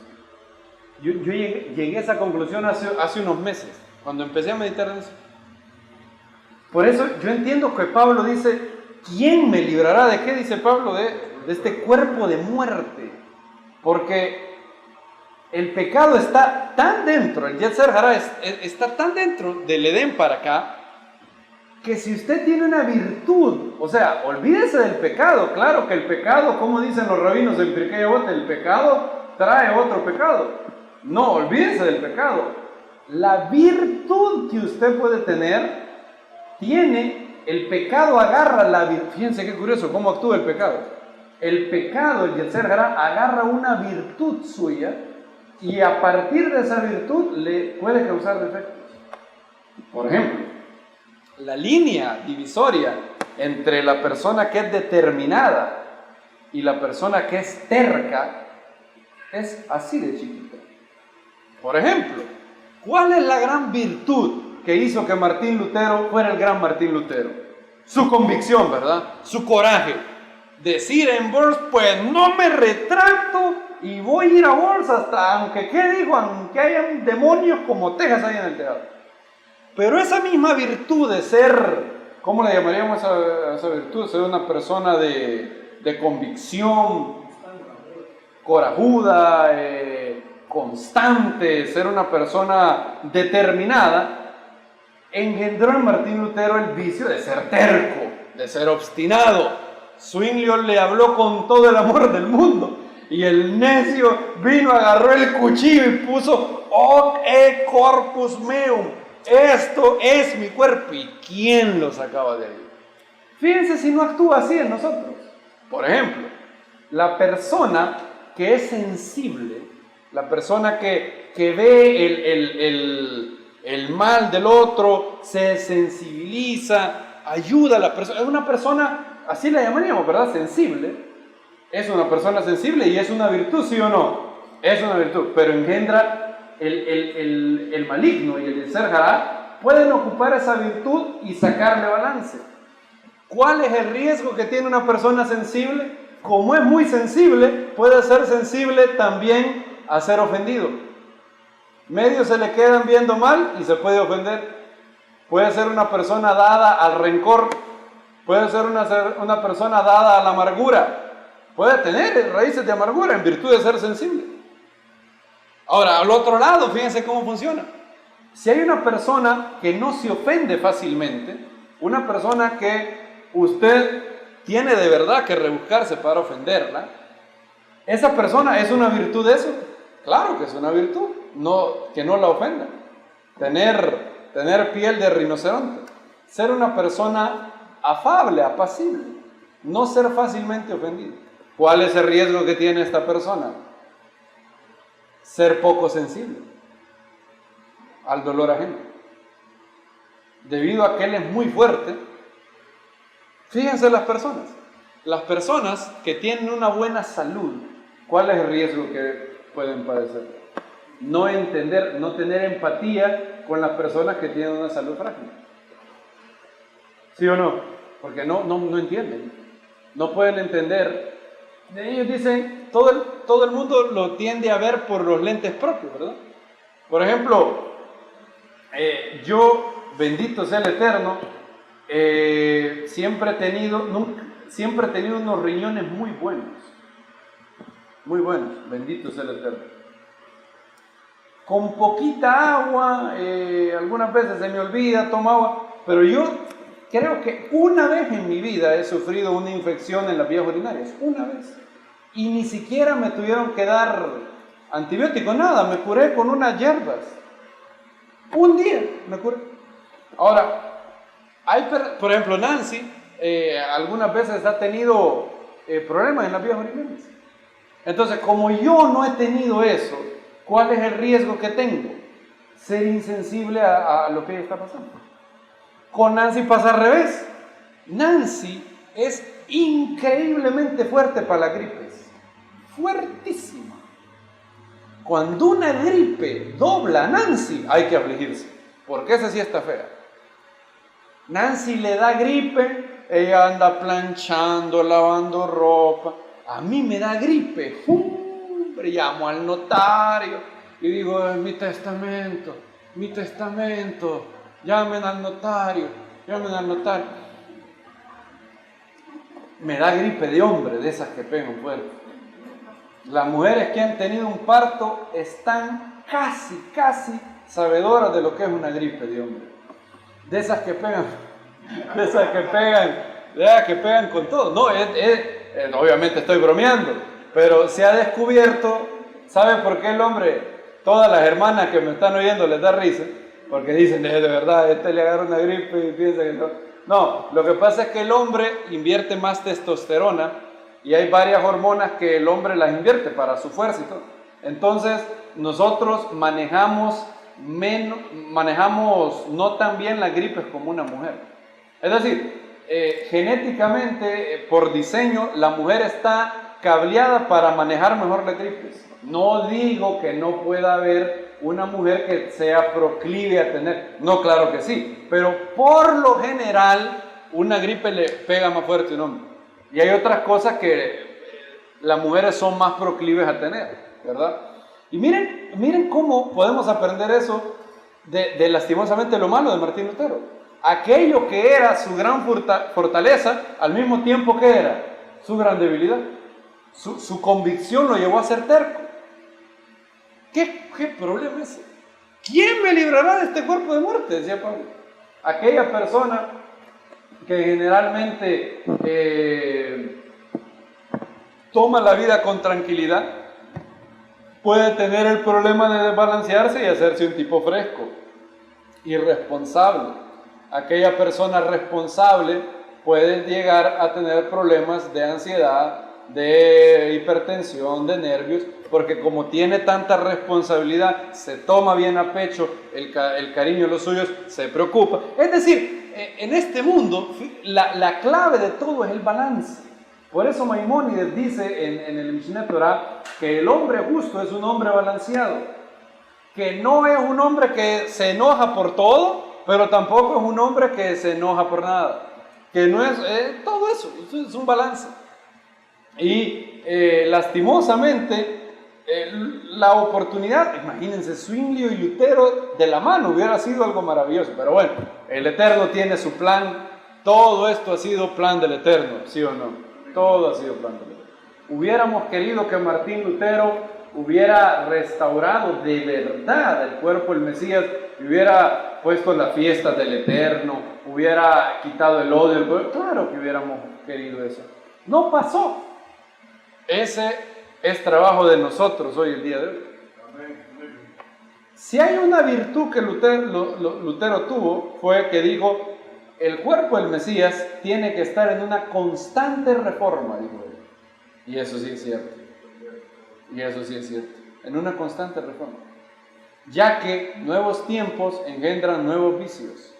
Yo llegué a esa conclusión hace unos meses, cuando empecé a meditar en eso. Por eso yo entiendo que Pablo dice, ¿quién me librará de qué? Dice Pablo, de este cuerpo de muerte. Porque el pecado está tan dentro, el Yetzer Hará está tan dentro del Edén para acá, que si usted tiene una virtud, o sea, olvídese del pecado. Claro que el pecado, como dicen los rabinos en Pirkei Avot, el pecado trae otro pecado. No, olvídese del pecado. La virtud que usted puede tener, el pecado agarra la virtud. Fíjense qué curioso cómo actúa el pecado. El pecado, el Yetzer Hará, agarra una virtud suya y a partir de esa virtud le puede causar defectos. Por ejemplo, la línea divisoria entre la persona que es determinada y la persona que es terca es así de chiquita. Por ejemplo, ¿cuál es la gran virtud que hizo que Martín Lutero fuera el gran Martín Lutero? Su convicción, ¿verdad? Su coraje. Decir en Worms, pues no me retracto y voy a ir a Worms hasta, aunque hayan demonios como tejas ahí en el teatro. Pero esa misma virtud de ser, ¿cómo le llamaríamos a esa virtud? Ser una persona de convicción, corajuda, constante, ser una persona determinada, engendró en Martín Lutero el vicio de ser terco, de ser obstinado. Zwinglion le habló con todo el amor del mundo y el necio vino, agarró el cuchillo y puso «Hoc e corpus meum». Esto es mi cuerpo. ¿Y quién lo sacaba de ahí? Fíjense si no actúa así en nosotros. Por ejemplo, la persona que es sensible, la persona que ve el mal del otro, se sensibiliza, ayuda a la persona. Es una persona, así la llamaríamos, ¿verdad? Sensible. Es una persona sensible y es una virtud, ¿sí o no? Es una virtud, pero engendra el maligno y el Yetzer Hará pueden ocupar esa virtud y sacarle balance. ¿Cuál es el riesgo que tiene una persona sensible? Como es muy sensible, puede ser sensible también a ser ofendido. Medio se le quedan viendo mal y se puede ofender. Puede ser una persona dada al rencor, puede ser una persona dada a la amargura, puede tener raíces de amargura en virtud de ser sensible. Ahora, al otro lado, fíjense cómo funciona. Si hay una persona que no se ofende fácilmente, una persona que usted tiene de verdad que rebuscarse para ofenderla, ¿esa persona es una virtud de eso? Claro que es una virtud, que no la ofenda. Tener piel de rinoceronte, ser una persona afable, apacible, no ser fácilmente ofendido. ¿Cuál es el riesgo que tiene esta persona? Ser poco sensible al dolor ajeno. Debido a que él es muy fuerte, fíjense las personas que tienen una buena salud, ¿cuál es el riesgo que pueden padecer? No tener empatía con las personas que tienen una salud frágil. ¿Sí o no? Porque no entienden, no pueden entender. Ellos dicen, todo el mundo lo tiende a ver por los lentes propios, ¿verdad? Por ejemplo, yo, bendito sea el Eterno, siempre he tenido unos riñones muy buenos, bendito sea el Eterno. Con poquita agua, algunas veces se me olvida, tomo agua, pero yo creo que una vez en mi vida he sufrido una infección en las vías urinarias, una vez. Y ni siquiera me tuvieron que dar antibiótico, nada, me curé con unas hierbas. Un día me curé. Ahora, por ejemplo, Nancy, algunas veces ha tenido problemas en las vías urinarias. Entonces, como yo no he tenido eso, ¿cuál es el riesgo que tengo? Ser insensible a lo que ella está pasando. Con Nancy pasa al revés. Nancy es increíblemente fuerte para las gripes. Fuertísima. Cuando una gripe dobla a Nancy, hay que afligirse, porque esa sí está fea. Nancy le da gripe, ella anda planchando, lavando ropa. A mí me da gripe, llamo al notario y digo, mi testamento, llamen al notario. Me da gripe de hombre, de esas que pegan fuerte. Las mujeres que han tenido un parto están casi sabedoras de lo que es una gripe de hombre. De esas que pegan con todo. No, obviamente estoy bromeando, pero se ha descubierto, ¿sabe por qué el hombre? Todas las hermanas que me están oyendo les da risa, porque dicen, de verdad, le agarra una gripe y piensa que no. No, lo que pasa es que el hombre invierte más testosterona y hay varias hormonas que el hombre las invierte para su fuerza y todo. Entonces, nosotros manejamos no tan bien las gripes como una mujer. Es decir, genéticamente, por diseño, la mujer está cableada para manejar mejor las gripes. No digo que no pueda haber una mujer que sea proclive a tener. No, claro que sí. Pero por lo general, una gripe le pega más fuerte a un hombre. Y hay otras cosas que las mujeres son más proclives a tener, ¿verdad? Y miren cómo podemos aprender eso de lastimosamente lo malo de Martín Lutero. Aquello que era su gran fortaleza, al mismo tiempo que era su gran debilidad. Su convicción lo llevó a ser terco. ¿Qué problema es ese? ¿Quién me librará de este cuerpo de muerte? Decía Pablo. Aquella persona que generalmente toma la vida con tranquilidad puede tener el problema de desbalancearse y hacerse un tipo fresco, irresponsable. Aquella persona responsable puede llegar a tener problemas de ansiedad, de hipertensión, de nervios, porque como tiene tanta responsabilidad, se toma bien a pecho el cariño de los suyos, se preocupa. Es decir, en este mundo, la clave de todo es el balance. Por eso Maimónides dice en el Mishneh Torah que el hombre justo es un hombre balanceado, que no es un hombre que se enoja por todo, pero tampoco es un hombre que se enoja por nada, que no es todo eso, es un balance. Y lastimosamente la oportunidad, imagínense, Zwinglio y Lutero de la mano, hubiera sido algo maravilloso, pero bueno, el Eterno tiene su plan, todo esto ha sido plan del Eterno, ¿sí o no? Todo ha sido plan del Eterno. Hubiéramos querido que Martín Lutero hubiera restaurado de verdad el cuerpo del Mesías, hubiera puesto las fiestas del Eterno, hubiera quitado el odio del pueblo. Claro que hubiéramos querido eso. No pasó. Ese es trabajo de nosotros hoy, el día de hoy. Si hay una virtud que Lutero tuvo, fue que dijo, el cuerpo del Mesías tiene que estar en una constante reforma, dijo él. Y eso sí es cierto. En una constante reforma. Ya que nuevos tiempos engendran nuevos vicios.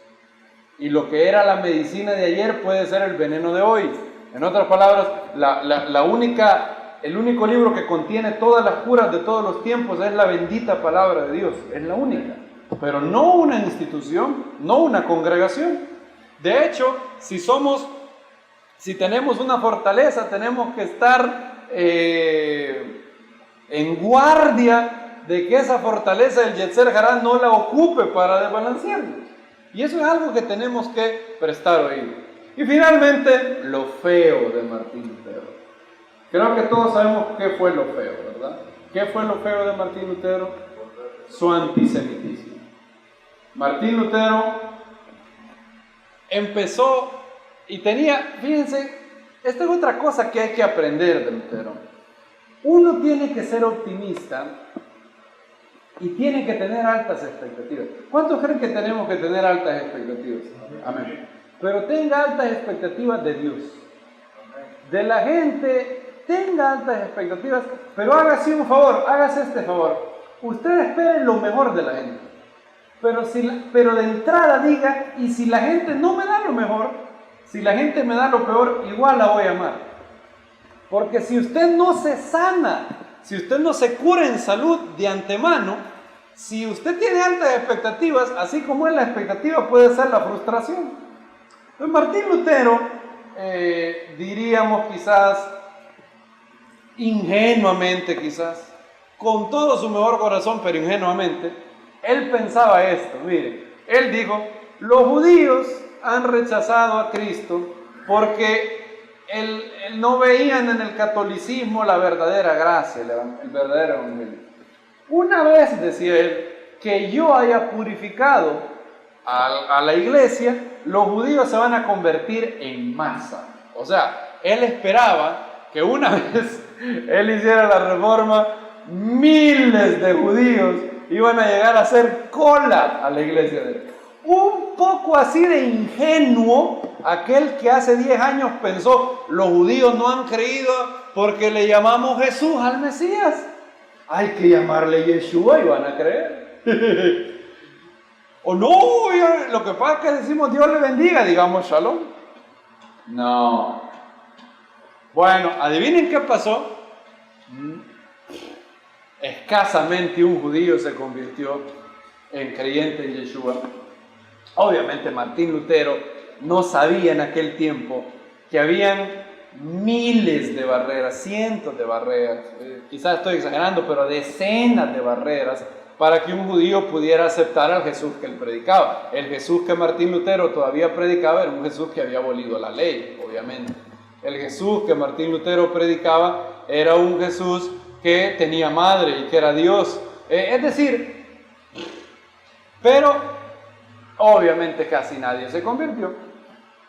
Y lo que era la medicina de ayer puede ser el veneno de hoy. En otras palabras, el único libro que contiene todas las curas de todos los tiempos es la bendita palabra de Dios. Es la única. Pero no una institución, no una congregación. De hecho, si tenemos una fortaleza, tenemos que estar en guardia de que esa fortaleza del Yetzer Hará no la ocupe para desbalancearnos. Y eso es algo que tenemos que prestar oído. Y finalmente, lo feo de Martín Lutero. Creo que todos sabemos qué fue lo feo, ¿verdad? ¿Qué fue lo feo de Martín Lutero? Su antisemitismo. Martín Lutero empezó y tenía, fíjense, esta es otra cosa que hay que aprender de Lutero. Uno tiene que ser optimista Y tienen que tener altas expectativas. ¿Cuántos creen que tenemos que tener altas expectativas? Amén. Pero tenga altas expectativas de Dios. De la gente, tenga altas expectativas, pero hágase un favor, hágase este favor. Usted espere lo mejor de la gente. Pero de entrada diga, y si la gente no me da lo mejor, si la gente me da lo peor, igual la voy a amar. Porque si usted no se sana, si usted no se cura en salud de antemano, si usted tiene altas expectativas, así como es la expectativa, puede ser la frustración. Entonces, Martín Lutero, diríamos quizás, ingenuamente quizás, con todo su mejor corazón, pero ingenuamente, él pensaba esto, mire, él dijo, los judíos han rechazado a Cristo porque no veían en el catolicismo la verdadera gracia, el verdadero evangelio. Una vez, decía él, que yo haya purificado a la iglesia, los judíos se van a convertir en masa. O sea, él esperaba que una vez él hiciera la reforma, miles de judíos iban a llegar a hacer cola a la iglesia de él. Un poco así de ingenuo aquel que hace 10 años pensó, los judíos no han creído porque le llamamos Jesús al Mesías. Hay que llamarle Yeshua y van a creer. O no, lo que pasa es que decimos Dios le bendiga, digamos Shalom. No. Bueno, adivinen qué pasó. Escasamente un judío se convirtió en creyente en Yeshua. Obviamente Martín Lutero no sabía en aquel tiempo que habían miles de barreras, cientos de barreras, quizás estoy exagerando, pero decenas de barreras para que un judío pudiera aceptar al Jesús que él predicaba. El Jesús que Martín Lutero todavía predicaba era un Jesús que había abolido la ley, obviamente. El Jesús que Martín Lutero predicaba era un Jesús que tenía madre y que era Dios. Es decir, pero obviamente casi nadie se convirtió.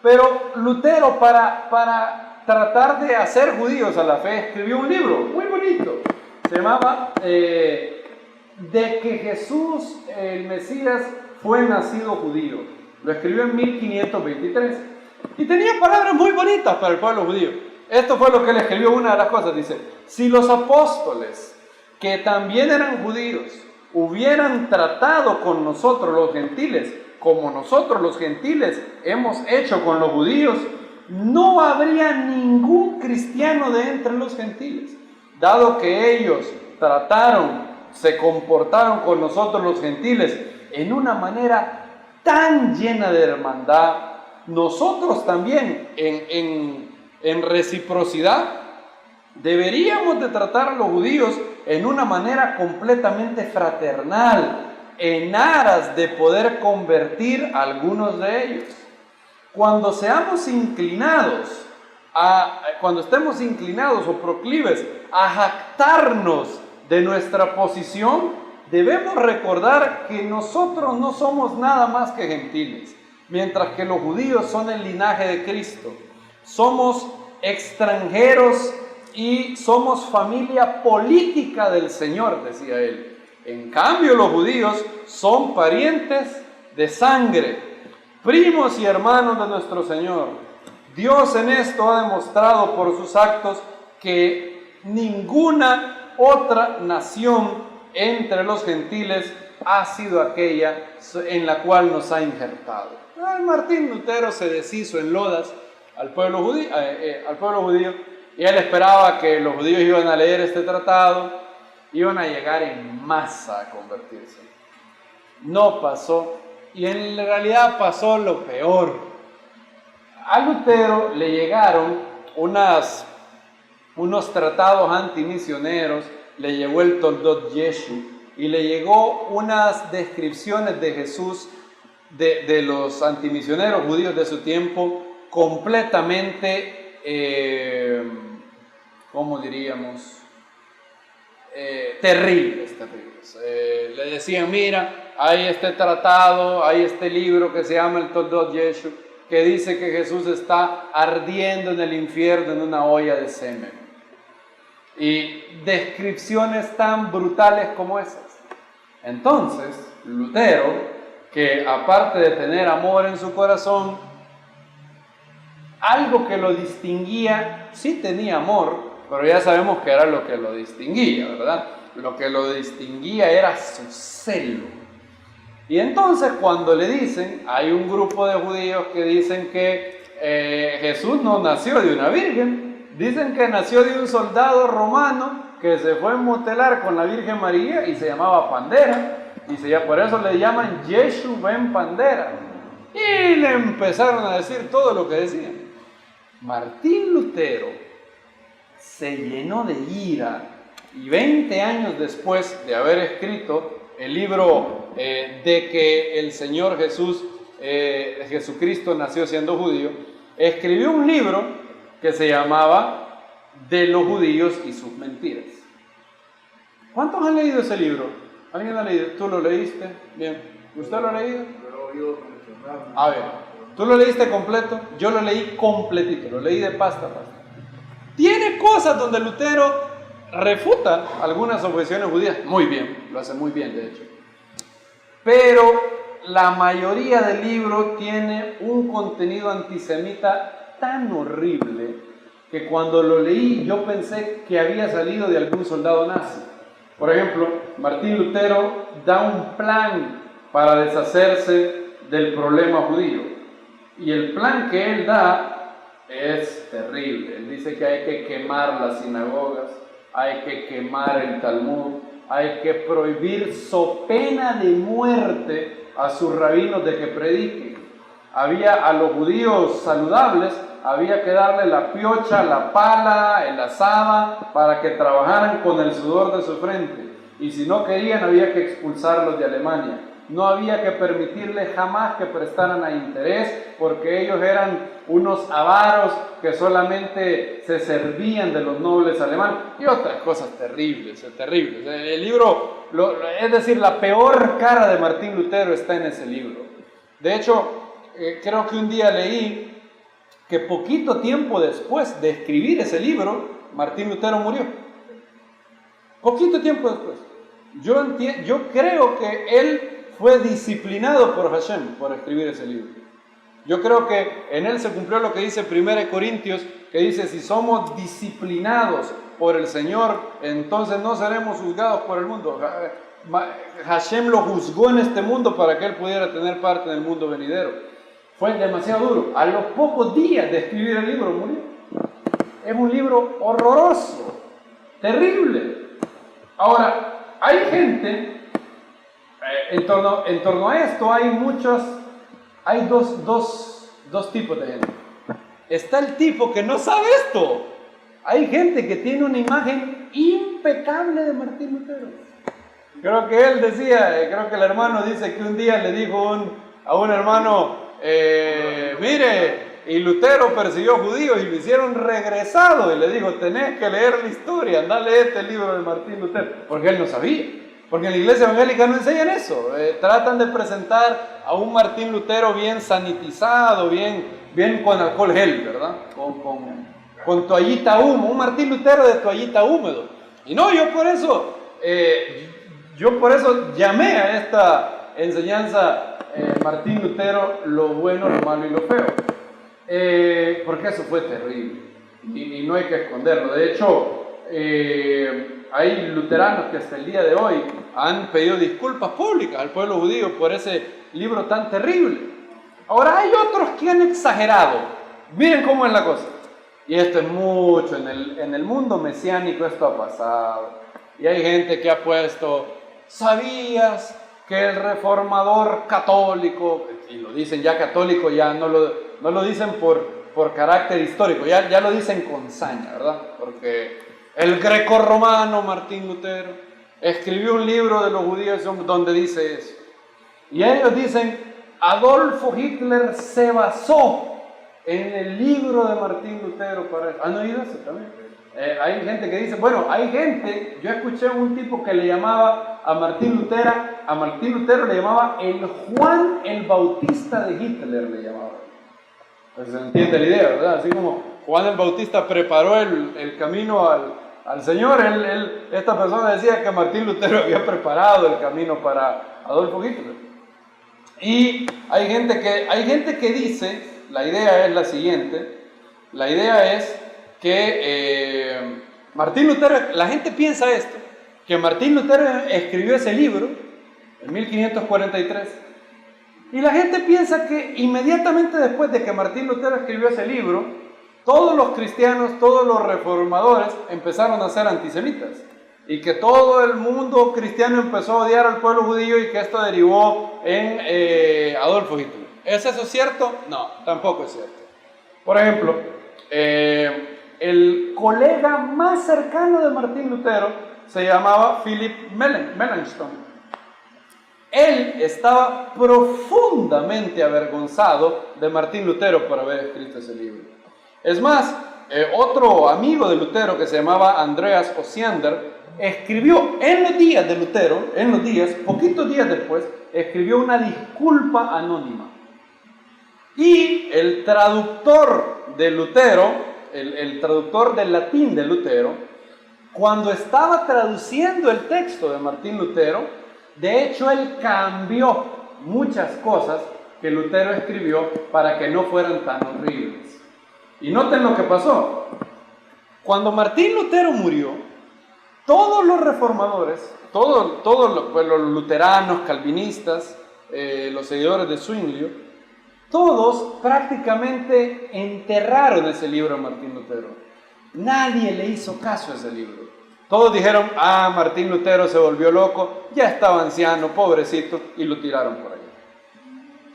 Pero Lutero, para tratar de hacer judíos a la fe, escribió un libro muy bonito. Se llamaba De que Jesús, el Mesías, fue nacido judío. Lo escribió en 1523. Y tenía palabras muy bonitas para el pueblo judío. Esto fue lo que él escribió, una de las cosas. Dice, si los apóstoles, que también eran judíos, hubieran tratado con nosotros los gentiles, como nosotros los gentiles hemos hecho con los judíos, no habría ningún cristiano de entre los gentiles, dado que ellos se comportaron con nosotros los gentiles en una manera tan llena de hermandad, nosotros también en reciprocidad deberíamos de tratar a los judíos en una manera completamente fraternal, en aras de poder convertir a algunos de ellos. Cuando estemos inclinados o proclives a jactarnos de nuestra posición, debemos recordar que nosotros no somos nada más que gentiles, mientras que los judíos son el linaje de Cristo. Somos extranjeros y somos familia política del Señor, decía él. En cambio, los judíos son parientes de sangre, primos y hermanos de nuestro Señor. Dios en esto ha demostrado por sus actos que ninguna otra nación entre los gentiles ha sido aquella en la cual nos ha injertado. Martín Lutero se deshizo en lodas al pueblo judío, y él esperaba que los judíos iban a leer este tratado, iban a llegar en masa a convertirse. No pasó, y en realidad pasó lo peor. A Lutero le llegaron unos tratados antimisioneros, le llegó el Toldot Yeshu, y le llegó unas descripciones de Jesús de los antimisioneros judíos de su tiempo, completamente, ¿cómo diríamos? Terribles. Le decían, mira, hay este tratado, hay este libro que se llama el Toldot Yeshu, que dice que Jesús está ardiendo en el infierno en una olla de semen. Y descripciones tan brutales como esas. Entonces, Lutero, que aparte de tener amor en su corazón, algo que lo distinguía, sí tenía amor, pero ya sabemos que era lo que lo distinguía, ¿verdad? Lo que lo distinguía era su celo. Y entonces cuando le dicen, hay un grupo de judíos que dicen que Jesús no nació de una virgen, dicen que nació de un soldado romano que se fue a motelar con la Virgen María y se llamaba Pandera, y por eso le llaman Yeshu ben Pandera. Y le empezaron a decir todo lo que decían. Martín Lutero se llenó de ira y 20 años después de haber escrito el libro de que el Señor Jesucristo nació siendo judío, escribió un libro que se llamaba De los judíos y sus mentiras. ¿Cuántos han leído ese libro? ¿Alguien ha leído? ¿Tú lo leíste? Bien. ¿Usted lo ha leído? Yo lo he oído mencionar. A ver, ¿tú lo leíste completo? Yo lo leí completito, lo leí de pasta a pasta. Tiene cosas donde Lutero refuta algunas objeciones judías. Muy bien, lo hace muy bien de hecho. Pero la mayoría del libro tiene un contenido antisemita tan horrible que cuando lo leí yo pensé que había salido de algún soldado nazi. Por ejemplo, Martín Lutero da un plan para deshacerse del problema judío. Y el plan que él da es terrible. Él dice que hay que quemar las sinagogas, hay que quemar el Talmud, hay que prohibir so pena de muerte a sus rabinos de que prediquen. A los judíos saludables había que darle la piocha, la pala, el azada para que trabajaran con el sudor de su frente. Y si no querían había que expulsarlos de Alemania. No había que permitirles jamás que prestaran a interés porque ellos eran unos avaros que solamente se servían de los nobles alemanes y otras cosas terribles. El libro, es decir, la peor cara de Martín Lutero está en ese libro. De hecho, creo que un día leí que poquito tiempo después de escribir ese libro, Martín Lutero murió. Poquito tiempo después. Yo creo que él fue disciplinado por Hashem por escribir ese libro. Yo creo que en él se cumplió lo que dice 1 Corintios, que dice, si somos disciplinados por el Señor, entonces no seremos juzgados por el mundo. Hashem lo juzgó en este mundo para que él pudiera tener parte en el mundo venidero. Fue demasiado duro. A los pocos días de escribir el libro murió. Es un libro horroroso, terrible. Ahora, hay gente, en torno a esto hay dos tipos de gente. Está el tipo que no sabe esto. Hay gente que tiene una imagen impecable de Martín Lutero. Creo que él decía, creo que el hermano dice que un día le dijo a un hermano, mire, y Lutero persiguió judíos y lo hicieron regresado, y le dijo, tenés que leer la historia, anda a leer este libro de Martín Lutero, porque él no sabía, porque en la iglesia evangélica no enseñan eso, tratan de presentar a un Martín Lutero bien sanitizado, bien con alcohol gel, ¿verdad? Con toallita húmeda, un Martín Lutero de toallita húmedo. Y no, yo por eso llamé a esta enseñanza Martín Lutero, lo bueno, lo malo y lo feo. Porque eso fue terrible y no hay que esconderlo. De hecho, hay luteranos que hasta el día de hoy han pedido disculpas públicas al pueblo judío por ese libro tan terrible. Ahora hay otros que han exagerado. Miren cómo es la cosa. Y esto es mucho, en el mundo mesiánico esto ha pasado. Y hay gente que ha puesto, ¿sabías que el reformador católico, y lo dicen ya católico, ya no lo dicen por carácter histórico, ya lo dicen con saña, ¿verdad? Porque el grecorromano Martín Lutero escribió un libro de los judíos donde dice eso. Y ellos dicen, Adolfo Hitler se basó en el libro de Martín Lutero para eso. ¿Han oído eso también? Hay gente que dice, yo escuché a un tipo que le llamaba a Martín Lutero le llamaba el Juan el Bautista de Hitler, le llamaba. Pues se entiende la idea, ¿verdad? Así como Juan el Bautista preparó el camino al Señor. Esta persona decía que Martín Lutero había preparado el camino para Adolfo Hitler. Y hay gente que dice, la idea es la siguiente, la idea es que Martín Lutero, la gente piensa esto, que Martín Lutero escribió ese libro en 1543, y la gente piensa que inmediatamente después de que Martín Lutero escribió ese libro, todos los cristianos, todos los reformadores empezaron a ser antisemitas, y que todo el mundo cristiano empezó a odiar al pueblo judío y que esto derivó en Adolfo Hitler. ¿Es eso cierto? No, tampoco es cierto. Por ejemplo, el colega más cercano de Martín Lutero se llamaba Philipp Melanchthon. Él estaba profundamente avergonzado de Martín Lutero por haber escrito ese libro. Es más, otro amigo de Lutero que se llamaba Andreas Osiander escribió en los días de Lutero, poquitos días después, escribió una disculpa anónima. Y el traductor de Lutero, el traductor del latín de Lutero, cuando estaba traduciendo el texto de Martín Lutero, de hecho él cambió muchas cosas que Lutero escribió para que no fueran tan horribles. Y noten lo que pasó. Cuando Martín Lutero murió, todos los reformadores, todos los luteranos, calvinistas, los seguidores de Zwinglio, todos prácticamente enterraron ese libro a Martín Lutero. Nadie le hizo caso a ese libro. Todos dijeron, Martín Lutero se volvió loco, ya estaba anciano, pobrecito, y lo tiraron por ahí.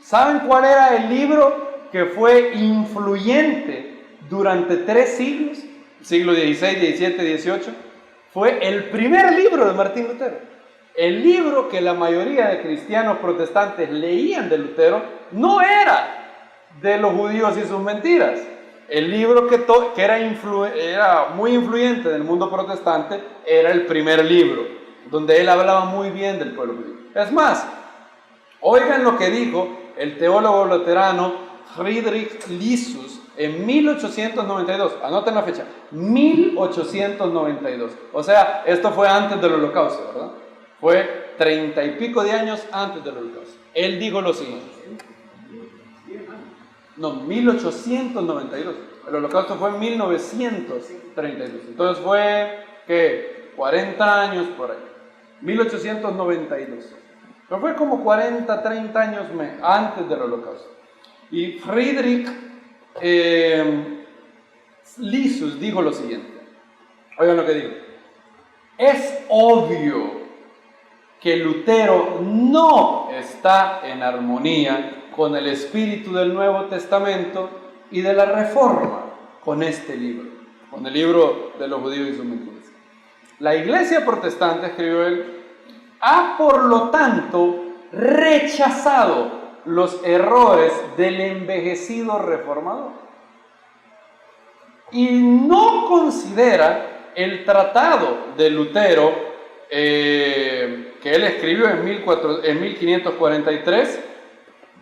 ¿Saben cuál era el libro que fue influyente durante 3 siglos? Siglo XVI, XVII, XVIII. Fue el primer libro de Martín Lutero. El libro que la mayoría de cristianos protestantes leían de Lutero no era de los judíos y sus mentiras. El libro que era muy influyente en el mundo protestante era el primer libro, donde él hablaba muy bien del pueblo judío. Es más, oigan lo que dijo el teólogo luterano Friedrich Lisius en 1892. Anoten la fecha, 1892. O sea, esto fue antes del Holocausto, ¿verdad? Fue 30 y pico de años antes del Holocausto. Él dijo lo siguiente. No, 1892. El Holocausto fue en 1932. Entonces fue, ¿qué? 40 años por ahí. 1892. Pero fue como 40, 30 años antes del Holocausto. Y Friedrich Lisius dijo lo siguiente. Oigan lo que dijo. Es obvio que Lutero no está en armonía con el espíritu del Nuevo Testamento y de la Reforma con este libro, con el libro de los judíos y sus mentiras. La Iglesia protestante, escribió él, ha por lo tanto rechazado los errores del envejecido reformador y no considera el tratado de Lutero que él escribió en 1543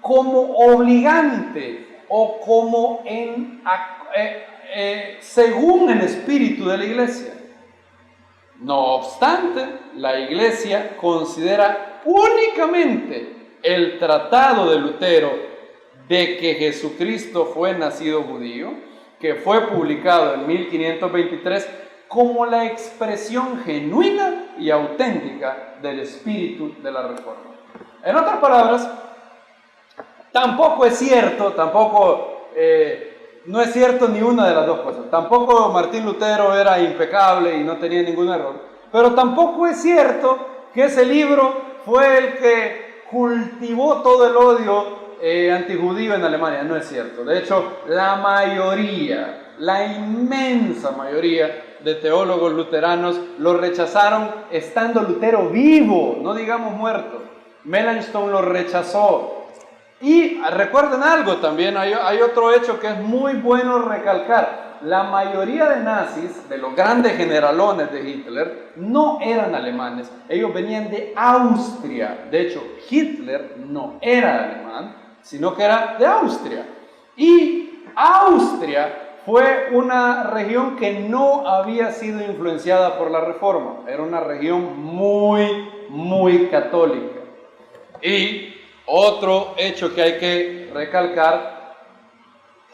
como obligante o como según el espíritu de la Iglesia. No obstante, la Iglesia considera únicamente el tratado de Lutero de que Jesucristo fue nacido judío, que fue publicado en 1523, como la expresión genuina y auténtica del espíritu de la Reforma. En otras palabras, tampoco es cierto, no es cierto ni una de las dos cosas. Tampoco Martín Lutero era impecable y no tenía ningún error, pero tampoco es cierto que ese libro fue el que cultivó todo el odio antijudío en Alemania. No es cierto. De hecho, la inmensa mayoría de teólogos luteranos lo rechazaron estando Lutero vivo, no digamos muerto. Melanchthon lo rechazó. Y recuerden algo también, hay otro hecho que es muy bueno recalcar. La mayoría de nazis, de los grandes generalones de Hitler, no eran alemanes, ellos venían de Austria. De hecho, Hitler no era alemán, sino que era de Austria. Y Austria fue una región que no había sido influenciada por la Reforma. Era una región muy católica. Y otro hecho que hay que recalcar,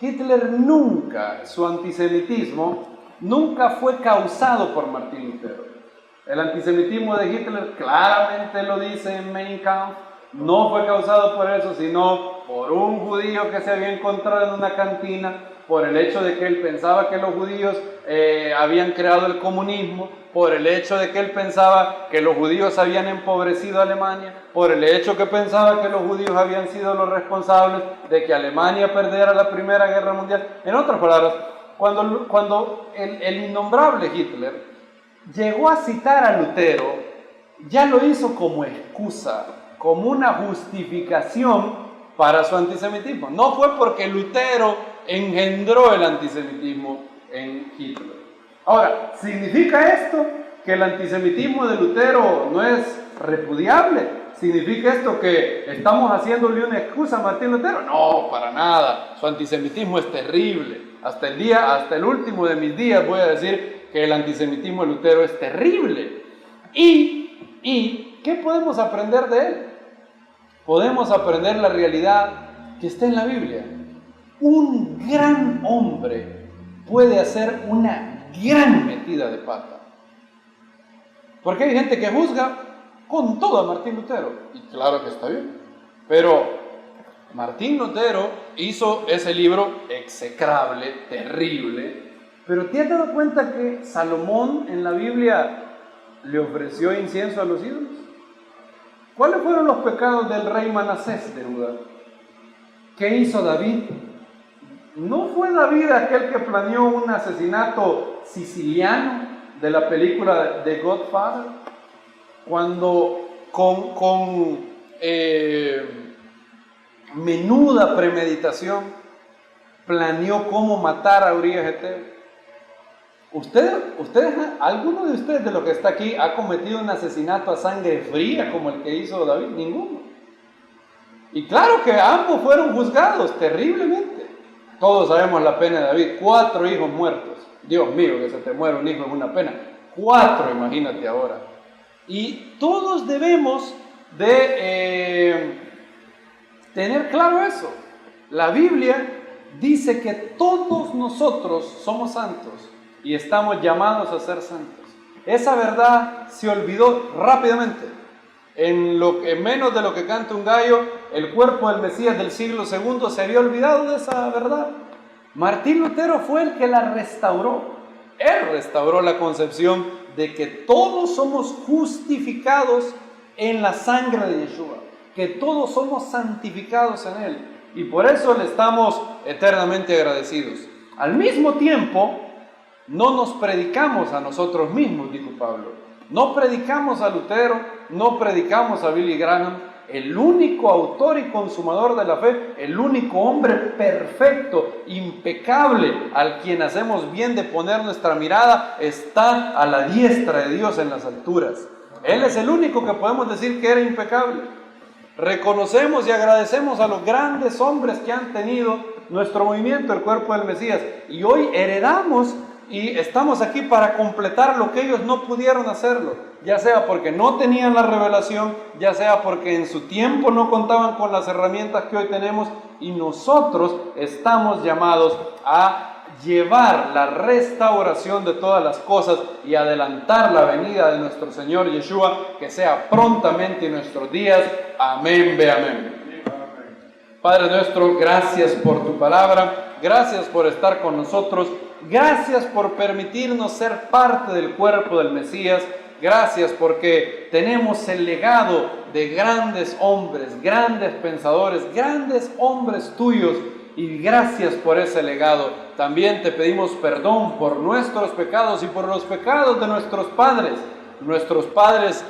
Hitler nunca, su antisemitismo, nunca fue causado por Martín Lutero. El antisemitismo de Hitler claramente lo dice en Mein Kampf, no fue causado por eso, sino por un judío que se había encontrado en una cantina, por el hecho de que él pensaba que los judíos habían creado el comunismo, por el hecho de que él pensaba que los judíos habían empobrecido a Alemania, por el hecho que pensaba que los judíos habían sido los responsables de que Alemania perdiera la Primera Guerra Mundial. En otras palabras, cuando el innombrable Hitler llegó a citar a Lutero, ya lo hizo como excusa, como una justificación para su antisemitismo. No fue porque Lutero engendró el antisemitismo en Hitler. Ahora, ¿significa esto que el antisemitismo de Lutero no es repudiable? ¿Significa esto que estamos haciéndole una excusa a Martín Lutero? No, para nada. Su antisemitismo es terrible. Hasta el último de mis días voy a decir que el antisemitismo de Lutero es terrible. ¿Y qué podemos aprender de él? Podemos aprender la realidad que está en la Biblia. Un gran hombre puede hacer una gran metida de pata. Porque hay gente que juzga con todo a Martín Lutero. Y claro que está bien. Pero Martín Lutero hizo ese libro execrable, terrible. Pero ¿te has dado cuenta que Salomón en la Biblia le ofreció incienso a los ídolos? ¿Cuáles fueron los pecados del rey Manasés de Judá? ¿Qué hizo David? ¿No fue David aquel que planeó un asesinato siciliano de la película The Godfather? Cuando con menuda premeditación planeó cómo matar a Urías Eteo. ¿Alguno de ustedes de los que está aquí ha cometido un asesinato a sangre fría como el que hizo David? Ninguno. Y claro que ambos fueron juzgados terriblemente. Todos sabemos la pena de David, 4 hijos muertos. Dios mío, que se te muera un hijo es una pena. 4, imagínate ahora. Y todos debemos de tener claro eso. La Biblia dice que todos nosotros somos santos y estamos llamados a ser santos. Esa verdad se olvidó rápidamente. En menos de lo que canta un gallo, el cuerpo del Mesías del siglo II se había olvidado de esa verdad. Martín Lutero fue el que la restauró. Él restauró la concepción de que todos somos justificados en la sangre de Yeshua, que todos somos santificados en Él. Y por eso le estamos eternamente agradecidos. Al mismo tiempo, no nos predicamos a nosotros mismos, dijo Pablo. No predicamos a Lutero, no predicamos a Billy Graham. El único autor y consumador de la fe, el único hombre perfecto, impecable, al quien hacemos bien de poner nuestra mirada, está a la diestra de Dios en las alturas. Él es el único que podemos decir que era impecable. Reconocemos y agradecemos a los grandes hombres que han tenido nuestro movimiento, el cuerpo del Mesías, y hoy heredamos y estamos aquí para completar lo que ellos no pudieron hacerlo, ya sea porque no tenían la revelación, ya sea porque en su tiempo no contaban con las herramientas que hoy tenemos, y nosotros estamos llamados a llevar la restauración de todas las cosas y adelantar la venida de nuestro Señor Yeshua, que sea prontamente en nuestros días. Amén, ve amén. Padre nuestro, gracias por tu palabra, gracias por estar con nosotros, gracias por permitirnos ser parte del cuerpo del Mesías, gracias porque tenemos el legado de grandes hombres, grandes pensadores, grandes hombres tuyos, y gracias por ese legado. También te pedimos perdón por nuestros pecados y por los pecados de nuestros padres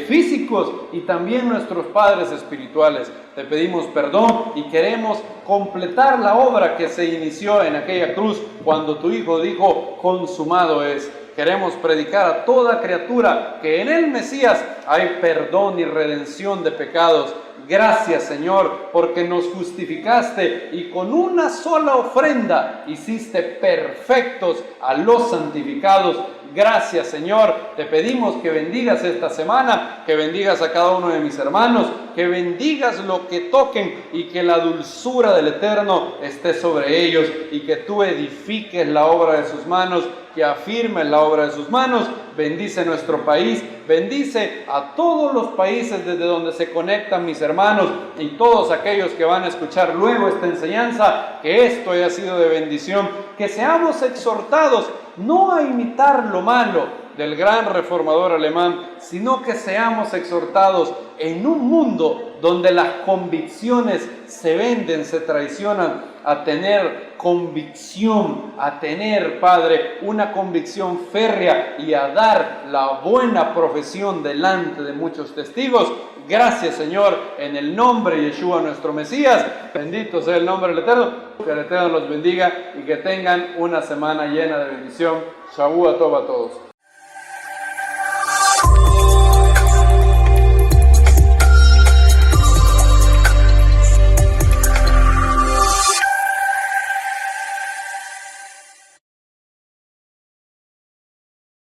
físicos y también nuestros padres espirituales. Te pedimos perdón y queremos completar la obra que se inició en aquella cruz cuando tu Hijo dijo: consumado es. Queremos predicar a toda criatura que en el Mesías hay perdón y redención de pecados, Gracias, Señor, porque nos justificaste y con una sola ofrenda hiciste perfectos a los santificados. Gracias, Señor. Te pedimos que bendigas esta semana, que bendigas a cada uno de mis hermanos, que bendigas lo que toquen y que la dulzura del Eterno esté sobre ellos y que tú edifiques la obra de sus manos, que afirmes la obra de sus manos. Bendice nuestro país, bendice a todos los países desde donde se conectan mis hermanos y todos aquellos que van a escuchar luego esta enseñanza, que esto haya sido de bendición, que seamos exhortados no a imitar lo malo del gran reformador alemán, sino que seamos exhortados en un mundo donde las convicciones se venden, se traicionan, a tener convicción, a tener, Padre, una convicción férrea y a dar la buena profesión delante de muchos testigos. Gracias, Señor, en el nombre de Yeshua, nuestro Mesías. Bendito sea el nombre del Eterno. Que el Eterno los bendiga y que tengan una semana llena de bendición. Shavua Tov a todos.